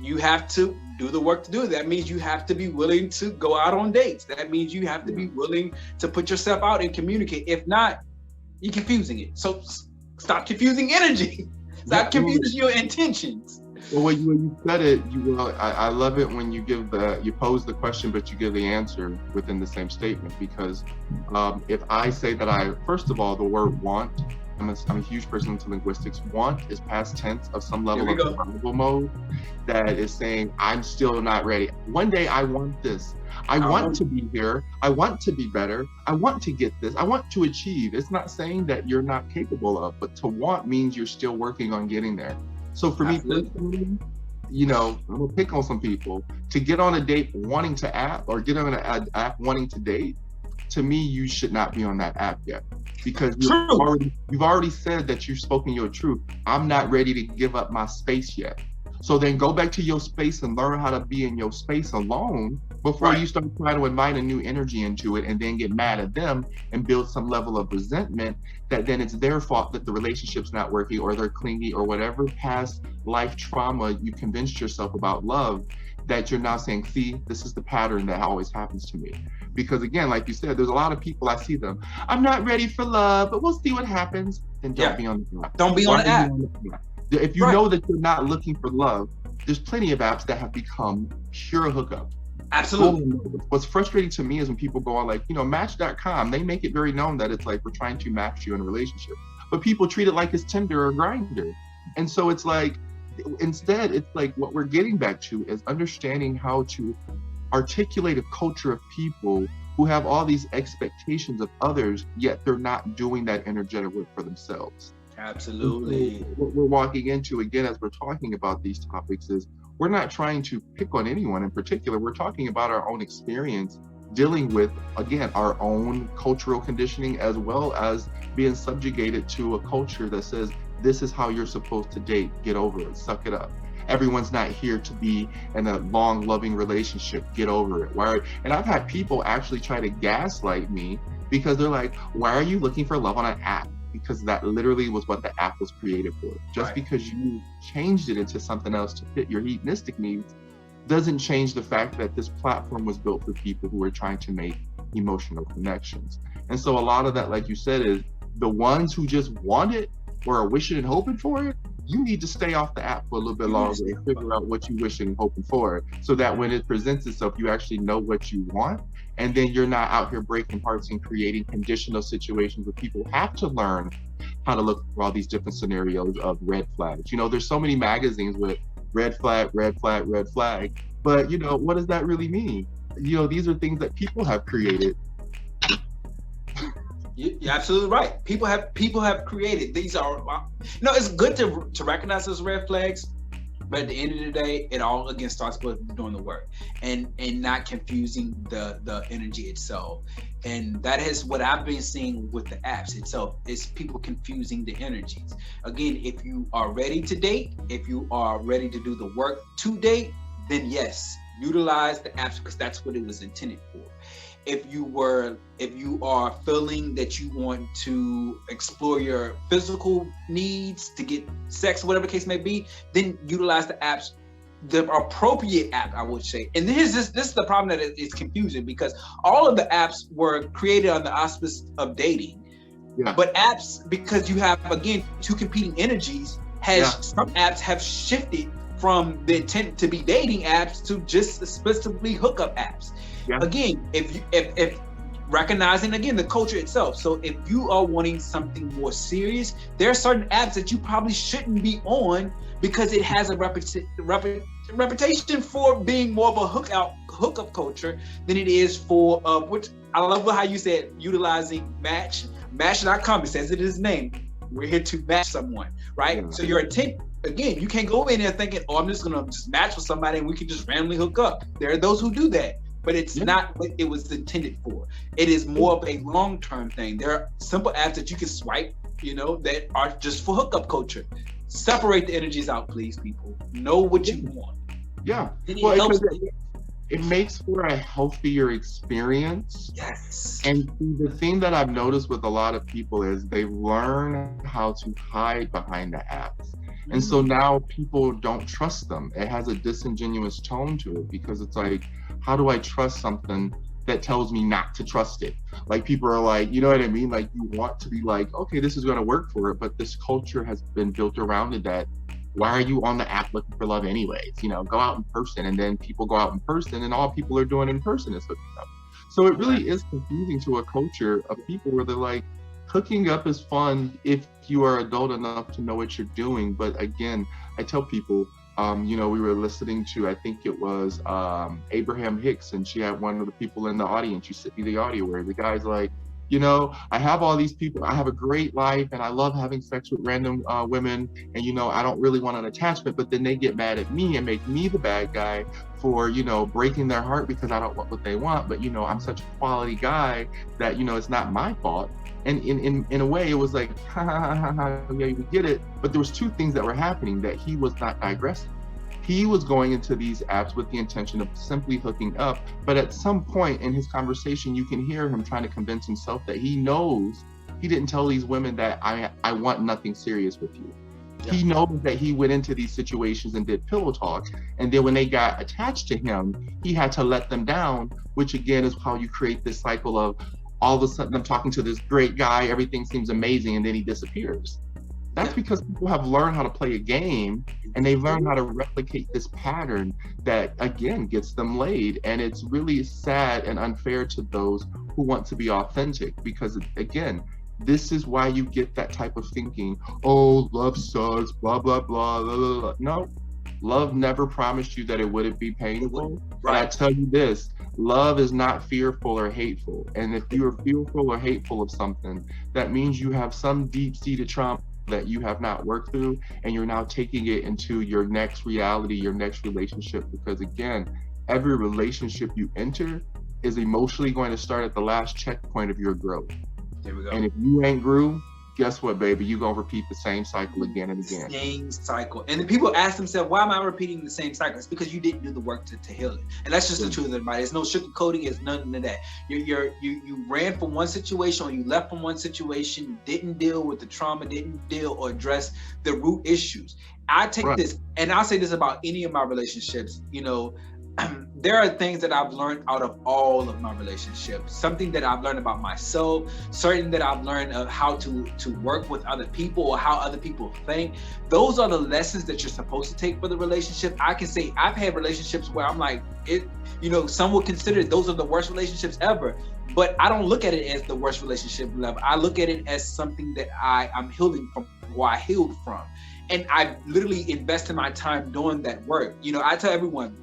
you have to do the work to do it. That means you have to be willing to go out on dates. That means you have to be willing to put yourself out and communicate. If not, you're confusing it. So stop confusing energy. Stop confusing your intentions. Well, when you said it, I love it when you pose the question, but you give the answer within the same statement. Because if I say that first of all, the word want, I'm a huge person into linguistics. Want is past tense of some level of survival mode that is saying, I'm still not ready. One day I want this. I want to be here. I want to be better. I want to get this. I want to achieve. It's not saying that you're not capable of, but to want means you're still working on getting there. So for me personally, I'm gonna pick on some people. To get on a date wanting to app, or get on an app wanting to date, to me, you should not be on that app yet, because you've already said that you've spoken your truth. I'm not ready to give up my space yet. So then go back to your space and learn how to be in your space alone before you start trying to invite a new energy into it and then get mad at them and build some level of resentment that then it's their fault that the relationship's not working, or they're clingy, or whatever past life trauma you convinced yourself about love, that you're now saying, see, this is the pattern that always happens to me. Because again, like you said, there's a lot of people, I see them, I'm not ready for love, but we'll see what happens. Then don't be on the app. Don't be on the app. If you know that you're not looking for love, there's plenty of apps that have become pure hookup. Absolutely. What's frustrating to me is when people go on Match.com, they make it very known that it's like, we're trying to match you in a relationship. But people treat it like it's Tinder or Grindr. And so it's like, instead, it's like what we're getting back to is understanding how to articulate a culture of people who have all these expectations of others, yet they're not doing that energetic work for themselves. Absolutely. What we're walking into, again, as we're talking about these topics, is we're not trying to pick on anyone in particular. We're talking about our own experience dealing with, again, our own cultural conditioning, as well as being subjugated to a culture that says, this is how you're supposed to date. Get over it. Suck it up. Everyone's not here to be in a long, loving relationship. Get over it. Why? And I've had people actually try to gaslight me because they're like, why are you looking for love on an app? Because that literally was what the app was created for. Just because you changed it into something else to fit your hedonistic needs doesn't change the fact that this platform was built for people who are trying to make emotional connections. And so a lot of that, like you said, is the ones who just want it or are wishing and hoping for it, you need to stay off the app for a little bit longer and figure out what you're wishing and hoping for, so that when it presents itself, you actually know what you want. And then you're not out here breaking hearts and creating conditional situations where people have to learn how to look for all these different scenarios of red flags. There's so many magazines with red flag, red flag, red flag. But, what does that really mean? These are things that people have created. You're absolutely right. People have created these. It's good to recognize those red flags, but at the end of the day, it all again starts with doing the work and not confusing the energy itself. And that is what I've been seeing with the apps itself, is people confusing the energies. Again, if you are ready to date, if you are ready to do the work to date, then yes, utilize the apps, because that's what it was intended for. If you are feeling that you want to explore your physical needs to get sex, whatever the case may be, then utilize the apps, the appropriate app, I would say. And this is the problem that is confusing, because all of the apps were created on the auspice of dating. Yeah. But apps, because you have, again, two competing energies, some apps have shifted from the intent to be dating apps to just specifically hookup apps. Yeah. Again, if recognizing again the culture itself. So if you are wanting something more serious, there are certain apps that you probably shouldn't be on, because it has a reputation for being more of a hookup culture than it is for which I love how you said utilizing Match.com. It says it is named. We're here to match someone, right? Yeah. So your intent, again, you can't go in there thinking, I'm just gonna match with somebody and we can just randomly hook up. There are those who do that, but it's not what it was intended for. It is more of a long-term thing. There are simple apps that you can swipe, that are just for hookup culture. Separate the energies out, please, people. Know what you want. Yeah. it makes for a healthier experience. Yes. And the thing that I've noticed with a lot of people is they learn how to hide behind the apps. And so now people don't trust them. It has a disingenuous tone to it because it's like, how do I trust something that tells me not to trust it? Like people are like, you know what I mean? Like you want to be like, okay, this is going to work for it. But this culture has been built around it that why are you on the app looking for love anyways? You know, go out in person. And then people go out in person and all people are doing in person is hooking up. So it really is confusing to a culture of people where they're like, hooking up is fun if you are adult enough to know what you're doing. But again, I tell people, you know, we were listening to, I think it was Abraham Hicks, and she had one of the people in the audience. You sent me the audio where the guy's like, you know, I have all these people, I have a great life and I love having sex with random women. And, you know, I don't really want an attachment, but then they get mad at me and make me the bad guy for, you know, breaking their heart because I don't want what they want. But, you know, I'm such a quality guy that, you know, it's not my fault. And in a way, it was like, ha, ha, ha, ha, ha, yeah, we get it. But there was two things that were happening, that he was not digressing. He was going into these apps with the intention of simply hooking up. But at some point in his conversation, you can hear him trying to convince himself that he knows he didn't tell these women that I want nothing serious with you. Yeah. He knows that he went into these situations and did pillow talk. And then when they got attached to him, he had to let them down, which again is how you create this cycle of, all of a sudden I'm talking to this great guy, everything seems amazing, and then he disappears. That's because people have learned how to play a game and they've learned how to replicate this pattern that again gets them laid. And it's really sad and unfair to those who want to be authentic, because again, this is why you get that type of thinking, oh, love sucks, blah, blah, blah, blah, blah, blah. No, love never promised you that it wouldn't be painful. Right. But I tell you this, love is not fearful or hateful. And if you are fearful or hateful of something, that means you have some deep-seated trauma that you have not worked through, and you're now taking it into your next reality, your next relationship. Because again, every relationship you enter is emotionally going to start at the last checkpoint of your growth. There we go. And if you ain't grew, guess what, baby? You're going to repeat the same cycle again and again. Same cycle. And then people ask themselves, why am I repeating the same cycle? It's because you didn't do the work to heal it. And that's just the truth of the matter. There's no sugarcoating. It's nothing of that. You ran from one situation, or you left from one situation, didn't deal with the trauma, didn't deal or address the root issues. I take this, and I'll say this about any of my relationships, you know, there are things that I've learned out of all of my relationships, something that I've learned about myself, certain that I've learned of how to work with other people or how other people think. Those are the lessons that you're supposed to take for the relationship. I can say I've had relationships where I'm like, you know, some would consider those are the worst relationships ever, but I don't look at it as the worst relationship ever. I look at it as something that I'm healing from, or I healed from. And I literally invested my time doing that work. You know, I tell everyone,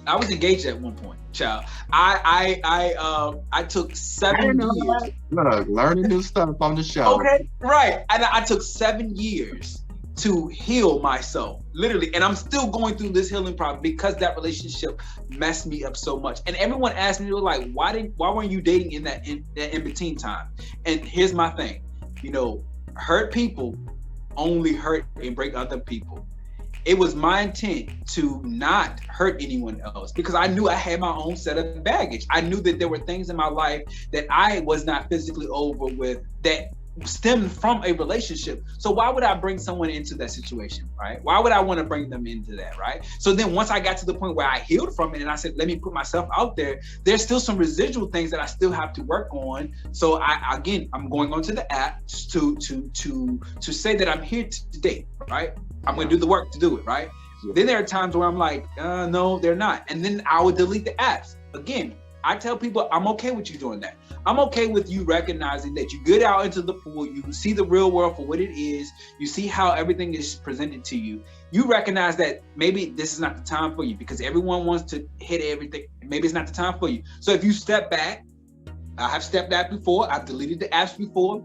I was engaged at one point, child. I took 7 years. Look, learning new stuff on the show. Okay, right. And I took 7 years to heal myself, literally. And I'm still going through this healing process because that relationship messed me up so much. And everyone asked me, they were like, why weren't you dating in that in between time? And here's my thing, you know, hurt people only hurt and break other people. It was my intent to not hurt anyone else because I knew I had my own set of baggage. I knew that there were things in my life that I was not physically over with that stemmed from a relationship. So why would I bring someone into that situation, right? Why would I want to bring them into that, right? So then once I got to the point where I healed from it and I said, let me put myself out there, there's still some residual things that I still have to work on. So I'm going onto the app to say that I'm here to date, right? I'm going to do the work to do it, right? Yeah. Then there are times where I'm like, no, they're not. And then I would delete the apps. Again, I tell people I'm okay with you doing that. I'm okay with you recognizing that you get out into the pool, you see the real world for what it is, you see how everything is presented to you. You recognize that maybe this is not the time for you because everyone wants to hit everything. Maybe it's not the time for you. So if you step back, I have stepped back before, I've deleted the apps before,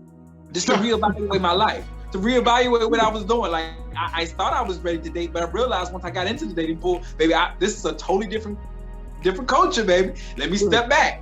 just to reevaluate my life, to reevaluate what I was doing. Like I thought I was ready to date, but I realized once I got into the dating pool, baby, this is a totally different culture, baby. Let me step back.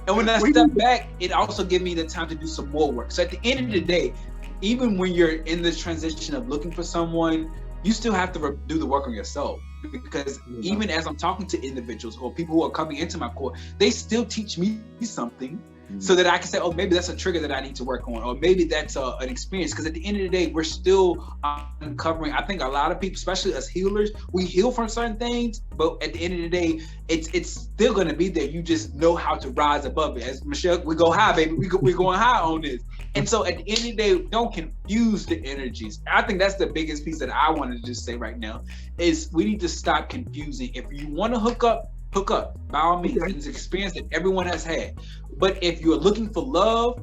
And when I step back, it also gives me the time to do some more work. So at the end of the day, even when you're in this transition of looking for someone, you still have to do the work on yourself. Because even as I'm talking to individuals or people who are coming into my core, they still teach me something so that I can say, oh, maybe that's a trigger that I need to work on, or maybe that's an experience. Because at the end of the day, we're still uncovering. I think a lot of people, especially us healers, we heal from certain things, but at the end of the day, it's still going to be there. You just know how to rise above it. As Michelle, we go high, baby. We're going high on this. And so at the end of the day, don't confuse the energies. I think that's the biggest piece that I wanted to just say right now is we need to stop confusing. If you want to hook up by all means. It's an experience that everyone has had. But if you're looking for love,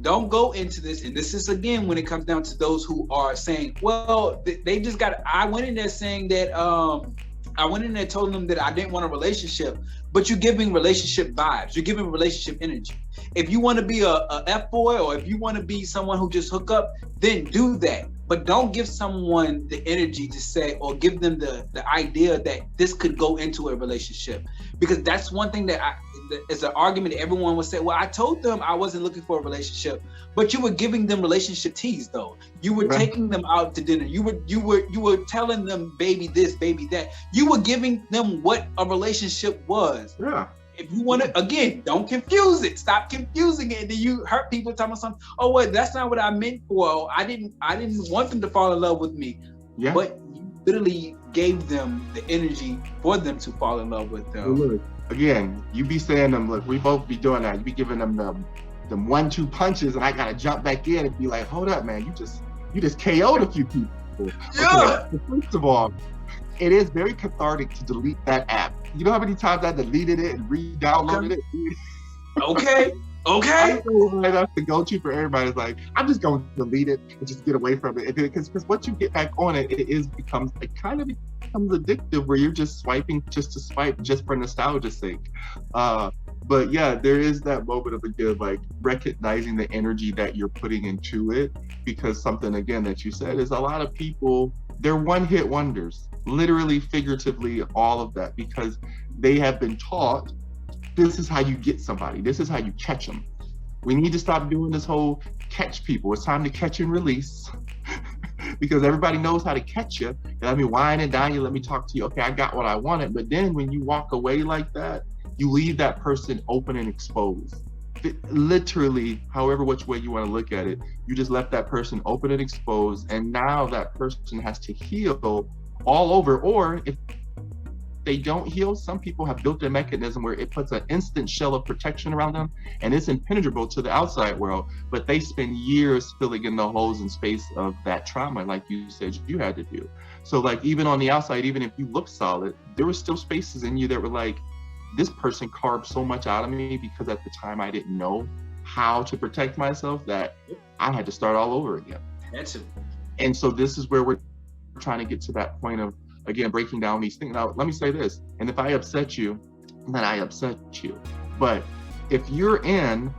don't go into this. And this is, again, when it comes down to those who are saying, well, they just got, I went in there saying that, I went in there telling them that I didn't want a relationship, but you're giving relationship vibes. You're giving relationship energy. If you want to be a F-boy, or if you want to be someone who just hook up, then do that. But don't give someone the energy to say, or give them the idea that this could go into a relationship. Because that's one thing that is an argument that everyone would say, well, I told them I wasn't looking for a relationship, but you were giving them relationship teas though. You were taking them out to dinner. You were telling them, baby this, baby that. You were giving them what a relationship was. Yeah. If you want to, again, don't confuse it. Stop confusing it. And then you hurt people talking about something. Oh, wait, that's not what I meant for. Oh, I didn't want them to fall in love with me. Yeah. But you literally gave them the energy for them to fall in love with them. Look, again, you be saying them, look, we both be doing that. You be giving them them 1-2 punches, and I gotta jump back in and be like, hold up, man, you just KO'd a few people. Yeah. Okay. First of all, it is very cathartic to delete that app. You know how many times I deleted it and re-downloaded it? Okay. I know why that's the go-to for everybody. It's like, I'm just going to delete it and just get away from it. Because once you get back on it, it becomes addictive, where you're just swiping just to swipe, just for nostalgia's sake. But yeah, there is that moment of, again, like recognizing the energy that you're putting into it, because something, again, that you said is a lot of people, they're one-hit wonders, literally, figuratively, all of that, because they have been taught this is how you get somebody. This is how you catch them. We need to stop doing this whole catch people. It's time to catch and release because everybody knows how to catch you. Let me wine and dine you. Let me talk to you. Okay, I got what I wanted. But then when you walk away like that, you leave that person open and exposed. Literally, however which way you want to look at it, you just left that person open and exposed. And now that person has to heal all over. Or if they don't heal, some people have built a mechanism where it puts an instant shell of protection around them and it's impenetrable to the outside world, but they spend years filling in the holes in space of that trauma, like you said you had to do. So like, even on the outside, even if you look solid, there were still spaces in you that were like, this person carved so much out of me because at the time I didn't know how to protect myself that I had to start all over again. That's it. And so this is where we're trying to get to that point of, again, breaking down these things. Now, let me say this, and if I upset you, then I upset you. But if you're in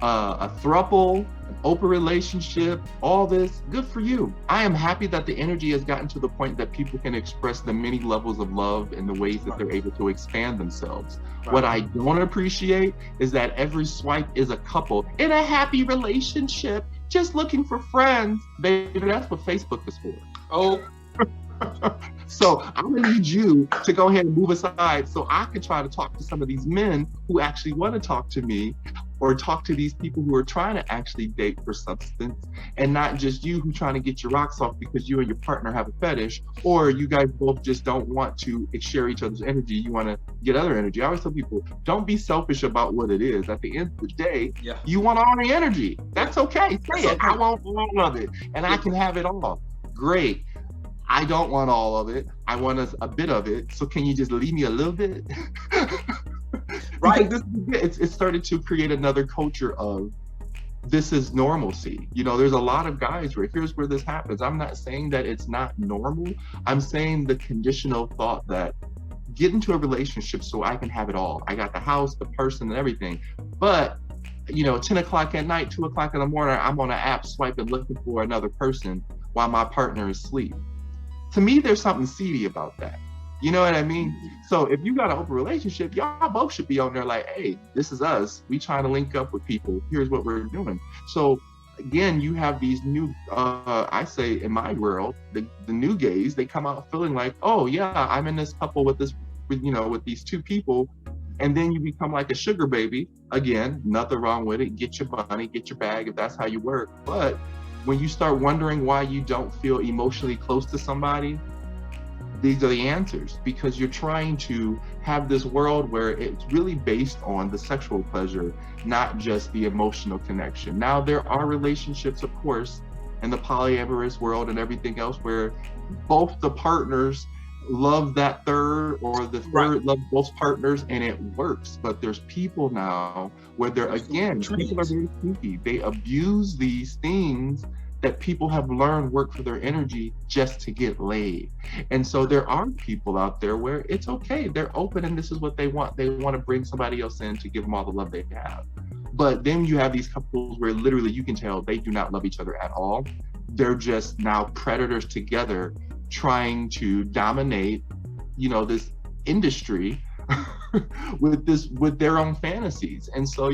a throuple, an open relationship, all this, good for you. I am happy that the energy has gotten to the point that people can express the many levels of love and the ways that they're able to expand themselves. Right. What I don't appreciate is that every swipe is a couple in a happy relationship, just looking for friends. Baby, that's what Facebook is for. Oh. So I'm gonna need you to go ahead and move aside so I can try to talk to some of these men who actually want to talk to me, or talk to these people who are trying to actually date for substance, and not just you who trying to get your rocks off because you and your partner have a fetish, or you guys both just don't want to share each other's energy. You want to get other energy. I always tell people, don't be selfish about what it is. At the end of the day, you want all the energy. That's okay. Say it. I want all of it, and I can have it all. Great. I don't want all of it. I want a bit of it. So can you just leave me a little bit? Right. It started to create another culture of this is normalcy. You know, there's a lot of guys where here's where this happens. I'm not saying that it's not normal. I'm saying the conditional thought that get into a relationship so I can have it all. I got the house, the person, and everything. But, you know, 10 o'clock at night, 2 o'clock in the morning, I'm on an app swiping looking for another person while my partner is asleep. To me, there's something seedy about that. You know what I mean? So if you got an open relationship, y'all both should be on there like, hey, this is us. We trying to link up with people. Here's what we're doing. So again, you have these new, I say in my world, the new gays, they come out feeling like, oh yeah, I'm in this couple with this, with these two people. And then you become like a sugar baby. Again, nothing wrong with it. Get your money, get your bag if that's how you work. But when you start wondering why you don't feel emotionally close to somebody, these are the answers, because you're trying to have this world where it's really based on the sexual pleasure, not just the emotional connection. Now, there are relationships, of course, in the polyamorous world and everything else where both the partners love that third, or the third loves both partners, and it works. But there's people now where they're, again, people are very sneaky. They abuse these things that people have learned work for their energy just to get laid. And so there are people out there where it's okay, they're open and this is what they want. They want to bring somebody else in to give them all the love they have. But then you have these couples where literally you can tell they do not love each other at all. They're just now predators together, trying to dominate, this industry with their own fantasies. And so,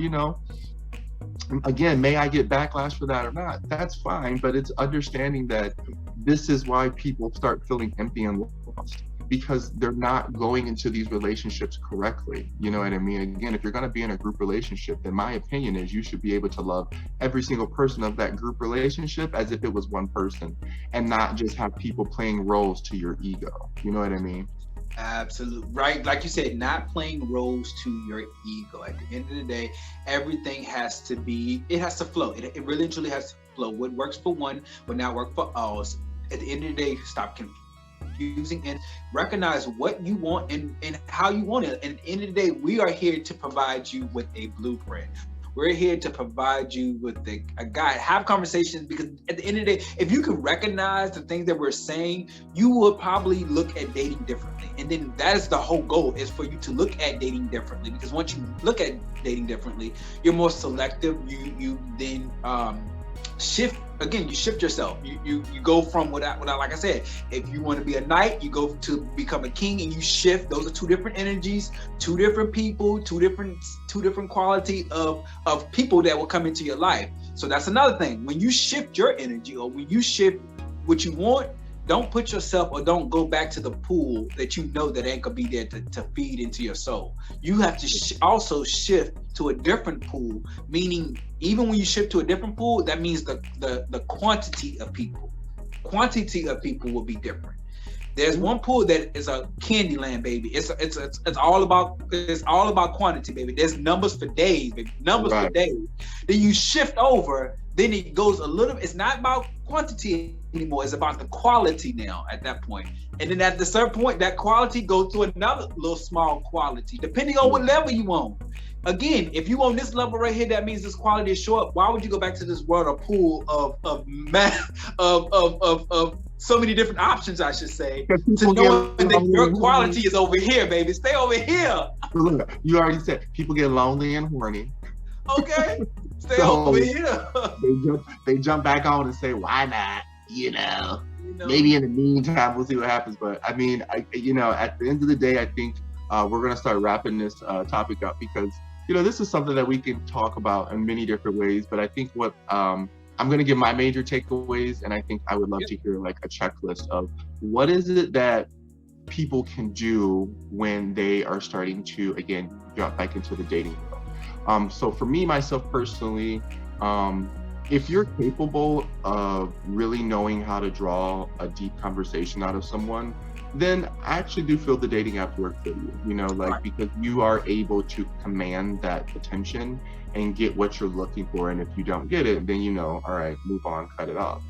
again, may I get backlash for that or not? That's fine, but it's understanding that this is why people start feeling empty and lost, because they're not going into these relationships correctly. You know what I mean? Again, if you're going to be in a group relationship, then my opinion is you should be able to love every single person of that group relationship as if it was one person, and not just have people playing roles to your ego. You know what I mean? Absolutely right. Like you said, not playing roles to your ego. At the end of the day, everything has to flow. It really truly has to flow. What works for one will not work for all. At the end of the day, stop confusing and recognize what you want and how you want it. And at the end of the day, we are here to provide you with a blueprint. We're here to provide you with a guide. Have conversations, because at the end of the day, if you can recognize the things that we're saying, you will probably look at dating differently. And then that is the whole goal, is for you to look at dating differently. Because once you look at dating differently, you're more selective. You then shift. Again, you shift yourself. You go from without like I said, if you want to be a knight, you go to become a king, and you shift. Those are two different energies, two different people, two different quality of people that will come into your life. So that's another thing. When you shift your energy, or when you shift what you want, don't put yourself, or don't go back to the pool that you know that ain't gonna be there to feed into your soul. You have to also shift to a different pool, meaning even when you shift to a different pool, that means the quantity of people will be different. There's one pool that is a candy land, baby. It's all about quantity, baby. There's numbers for days, baby. For days. Then you shift over, then it goes a little. It's not about quantity anymore. It's about the quality now at that point. And then at the certain point, that quality goes to another little small quality, depending on what level you want. Again, if you on this level right here, that means this quality is short. Why would you go back to this world or pool of so many different options, I should say, to know that your quality is over here, baby. Stay over here. Look, you already said people get lonely and horny. Okay, stay over here. They jump back on and say, why not? Maybe in the meantime, we'll see what happens. But I mean, at the end of the day, I think we're going to start wrapping this topic up, because this is something that we can talk about in many different ways. But I think what I'm going to give my major takeaways, and I think I would love to hear like a checklist of what is it that people can do when they are starting to, again, jump back into the dating world. So for me, myself personally, if you're capable of really knowing how to draw a deep conversation out of someone, then I actually do feel the dating apps work for you, because you are able to command that attention and get what you're looking for. And if you don't get it, then all right, move on, cut it off.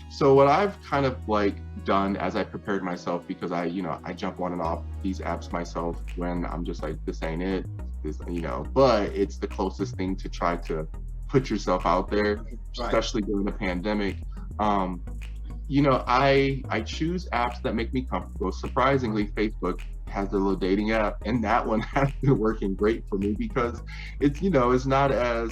So what I've kind of done as I prepared myself, because I jump on and off these apps myself when I'm just like, this ain't it, but it's the closest thing to try to put yourself out there, especially during the pandemic. I choose apps that make me comfortable. Surprisingly, Facebook has a little dating app, and that one has been working great for me, because it's it's not as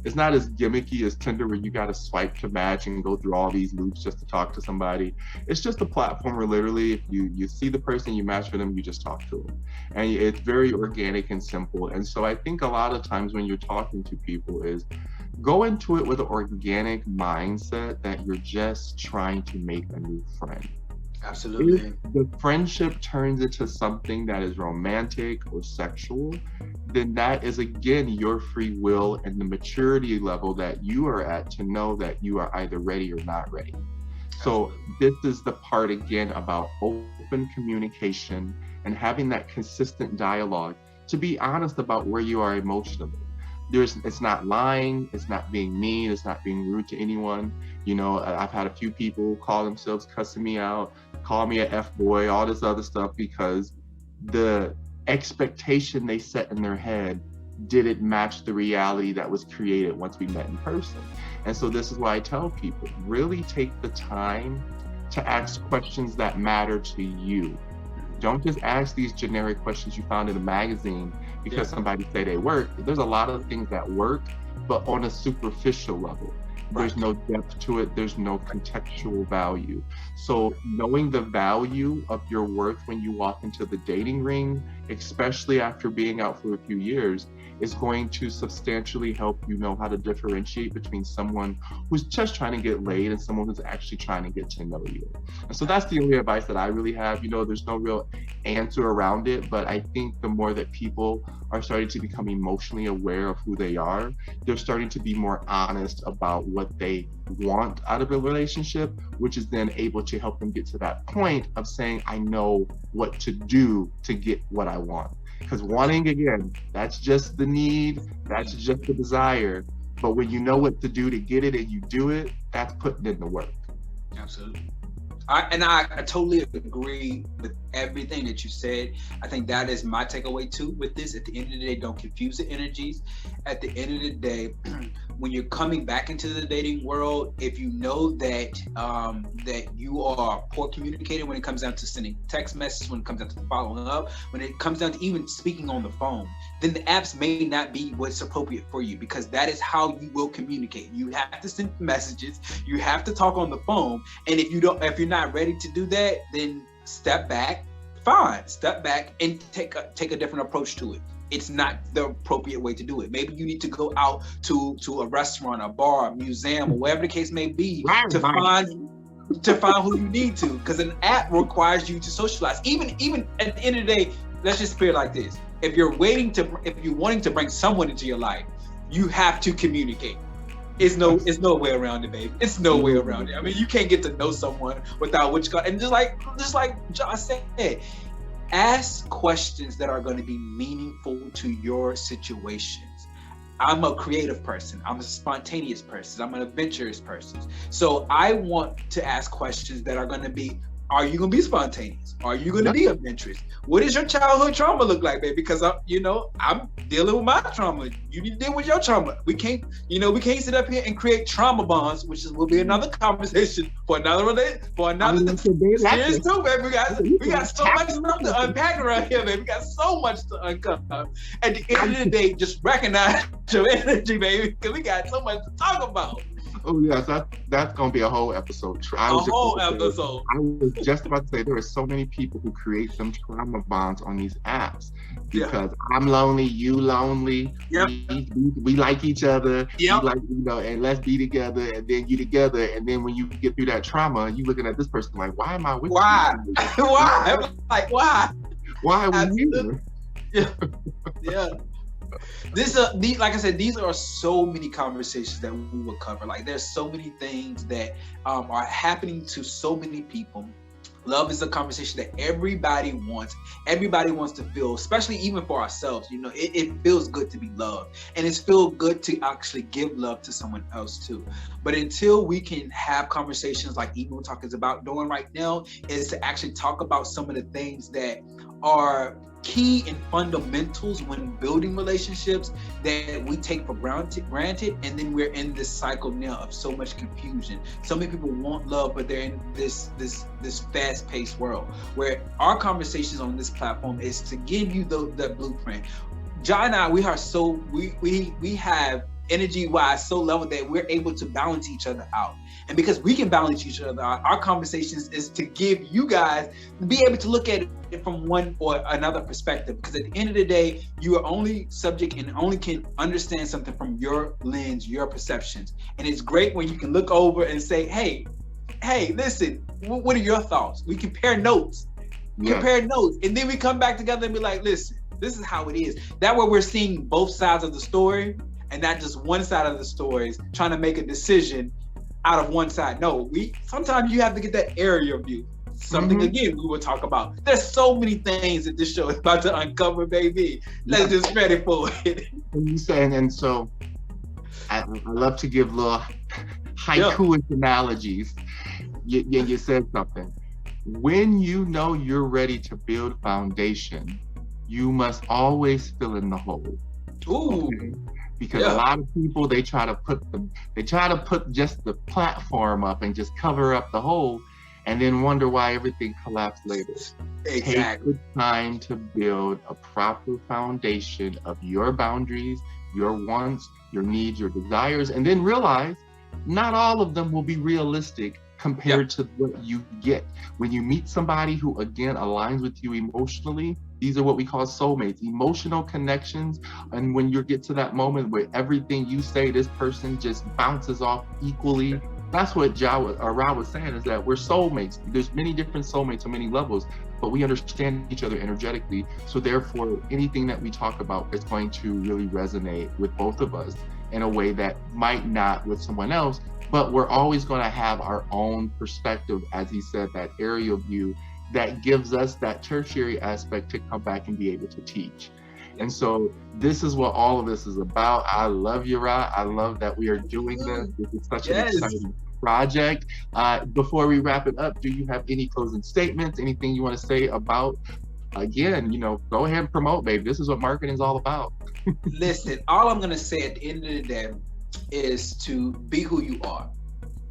it's not as gimmicky as Tinder where you got to swipe to match and go through all these loops just to talk to somebody. It's just a platform where literally if you see the person, you match with them, you just talk to them. And it's very organic and simple. And so I think a lot of times when you're talking to people is go into it with an organic mindset that you're just trying to make a new friend. Absolutely. If the friendship turns into something that is romantic or sexual, then that is again your free will and the maturity level that you are at to know that you are either ready or not ready. So this is the part again about open communication and having that consistent dialogue to be honest about where you are emotionally. It's not lying, it's not being mean, it's not being rude to anyone. You know, I've had a few people call themselves cussing me out, call me a F-boy, all this other stuff because the expectation they set in their head didn't match the reality that was created once we met in person. And so this is why I tell people, really take the time to ask questions that matter to you. Don't just ask these generic questions you found in a magazine because somebody say they work. There's a lot of things that work, but on a superficial level. There's no depth to it. There's no contextual value. So knowing the value of your worth when you walk into the dating ring, especially after being out for a few years, is going to substantially help you know how to differentiate between someone who's just trying to get laid and someone who's actually trying to get to know you. And so that's the only advice that I really have. You know, there's no real answer around it, but I think the more that people are starting to become emotionally aware of who they are, they're starting to be more honest about what they want out of a relationship, which is then able to help them get to that point of saying, I know what to do to get what I want. Because wanting, again, that's just the need, that's just the desire. But when you know what to do to get it and you do it, that's putting in the work. Absolutely. I totally agree with everything that you said. I think that is my takeaway too with this. At the end of the day, don't confuse the energies. At the end of the day, when you're coming back into the dating world, if you know that that you are poor communicator when it comes down to sending text messages, when it comes down to following up, when it comes down to even speaking on the phone, then the apps may not be what's appropriate for you, because that is how you will communicate. You have to send messages, you have to talk on the phone, and if you're not ready to do that, then step back. Fine, step back and take a different approach to it. It's not the appropriate way to do it. Maybe you need to go out to a restaurant, a bar, a museum, or whatever the case may be, to find who you need to, because an app requires you to socialize. Even at the end of the day, let's just put it like this: if you're wanting to bring someone into your life, you have to communicate. It's no way around it, baby. It's no way around it. I mean, you can't get to know someone without what you got. And just like Josh said, ask questions that are going to be meaningful to your situations. I'm a creative person. I'm a spontaneous person. I'm an adventurous person. So I want to ask questions that are going to be, are you going to be spontaneous? Are you going to be adventurous? What does your childhood trauma look like, baby? Because I'm dealing with my trauma. You need to deal with your trauma. We can't sit up here and create trauma bonds, which will be another conversation for another series too, baby. We got so much stuff to unpack around here, baby. We got so much to uncover. At the end of the day, just recognize your energy, baby, because we got so much to talk about. Oh yes, that's gonna be a whole episode. I was just about to say there are so many people who create some trauma bonds on these apps because I'm lonely, you lonely, we like each other, we like, and let's be together, and then you together, and then when you get through that trauma, you looking at this person like, why am I with you? Why? Like why? Why are we here? Yeah. Like I said, these are so many conversations that we will cover. Like there's so many things that are happening to so many people. Love is a conversation that everybody wants. Everybody wants to feel, especially even for ourselves. It feels good to be loved, and it feels good to actually give love to someone else too. But until we can have conversations like Emo Talk is about doing right now, is to actually talk about some of the things that are key and fundamentals when building relationships that we take for granted, and then we're in this cycle now of so much confusion. So many people want love, but they're in this fast-paced world where our conversations on this platform is to give you the blueprint. John and I, we have energy-wise so level that we're able to balance each other out. And because we can balance each other out, our conversations is to give you guys, be able to look at it from one or another perspective. Because at the end of the day, you are only subject and only can understand something from your lens, your perceptions. And it's great when you can look over and say, hey, listen, what are your thoughts? We compare notes. Compare notes, and then we come back together and be like, listen, this is how it is. That way we're seeing both sides of the story and not just one side of the stories, trying to make a decision out of one side. No, sometimes you have to get that area view. Something again we will talk about. There's so many things that this show is about to uncover, baby. Let's just ready for it. And you saying, and so I love to give little haiku analogies. You said something. When you know you're ready to build foundation, you must always fill in the hole. Ooh. Okay? Because a lot of people, they try to put just the platform up and just cover up the hole, and then wonder why everything collapsed later. Exactly. Take the time to build a proper foundation of your boundaries, your wants, your needs, your desires, and then realize not all of them will be realistic compared to what you get. When you meet somebody who, again, aligns with you emotionally, these are what we call soulmates, emotional connections. And when you get to that moment where everything you say, this person just bounces off equally, that's what Rah was saying, is that we're soulmates. There's many different soulmates on many levels, but we understand each other energetically. So therefore, anything that we talk about is going to really resonate with both of us in a way that might not with someone else, but we're always going to have our own perspective, as he said, that area view that gives us that tertiary aspect to come back and be able to teach. And so this is what all of this is about. I love you, Rah. I love that we are doing this. This is such an exciting project. Before we wrap it up, do you have any closing statements, anything you want to say about, again, go ahead and promote, babe. This is what marketing is all about. Listen, all I'm going to say at the end of the day is to be who you are.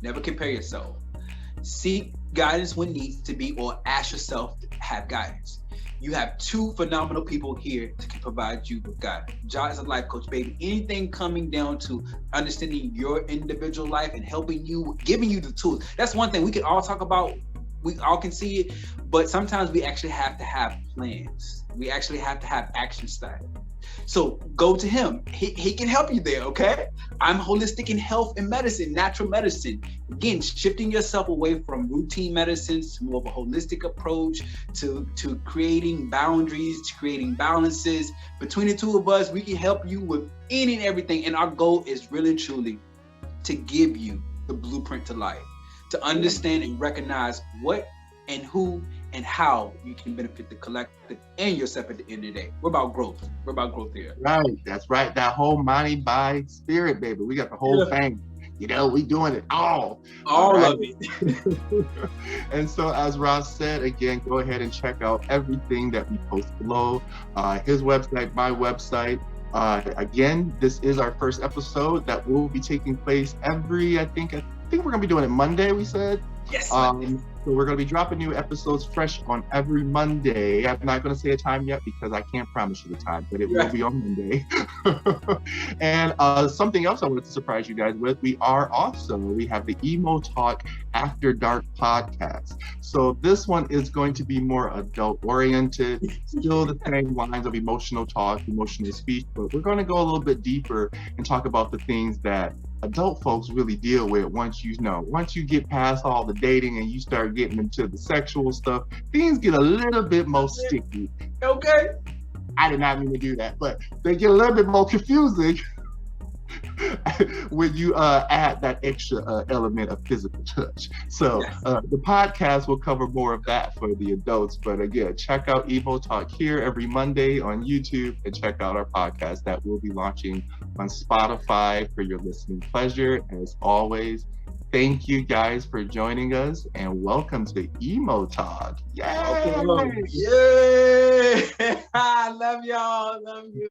Never compare yourself. Seek guidance when needs to be, or ask yourself to have guidance. You have two phenomenal people here that can provide you with guidance. Jah is a life coach, baby. Anything coming down to understanding your individual life and helping you, giving you the tools. That's one thing we can all talk about. We all can see it, but sometimes we actually have to have plans. We actually have to have action style. So go to him. He can help you there, okay? I'm holistic in health and medicine, natural medicine. Again, shifting yourself away from routine medicines to more of a holistic approach to creating boundaries, to creating balances. Between the two of us, we can help you with any and everything. And our goal is really truly to give you the blueprint to life, to understand and recognize what and who and how you can benefit the collective and yourself at the end of the day. We're about growth. We're about growth here. Right. That's right. That whole mind, body, spirit, baby. We got the whole thing. We doing it all. All right? Of it. And so, as Ross said, again, go ahead and check out everything that we post below. His website, my website. Again, this is our first episode that will be taking place I think we're going to be doing it Monday, we said. Yes. So we're going to be dropping new episodes fresh on every Monday. I'm not going to say a time yet because I can't promise you the time, but it will be on Monday. And something else I wanted to surprise you guys with, we have the Emo Talk After Dark podcast. So this one is going to be more adult oriented, still the same lines of emotional talk, emotional speech, but we're going to go a little bit deeper and talk about the things that adult folks really deal with once you get past all the dating and you start getting into the sexual stuff, things get a little bit more sticky. Okay. I did not mean to do that, but they get a little bit more confusing when you add that extra element of physical touch. So the podcast will cover more of that for the adults. But again, check out Emo Talk here every Monday on YouTube, and check out our podcast that will be launching on Spotify for your listening pleasure. As always, thank you guys for joining us, and welcome to Emo Talk. Yay! Yay! I love y'all. Love you.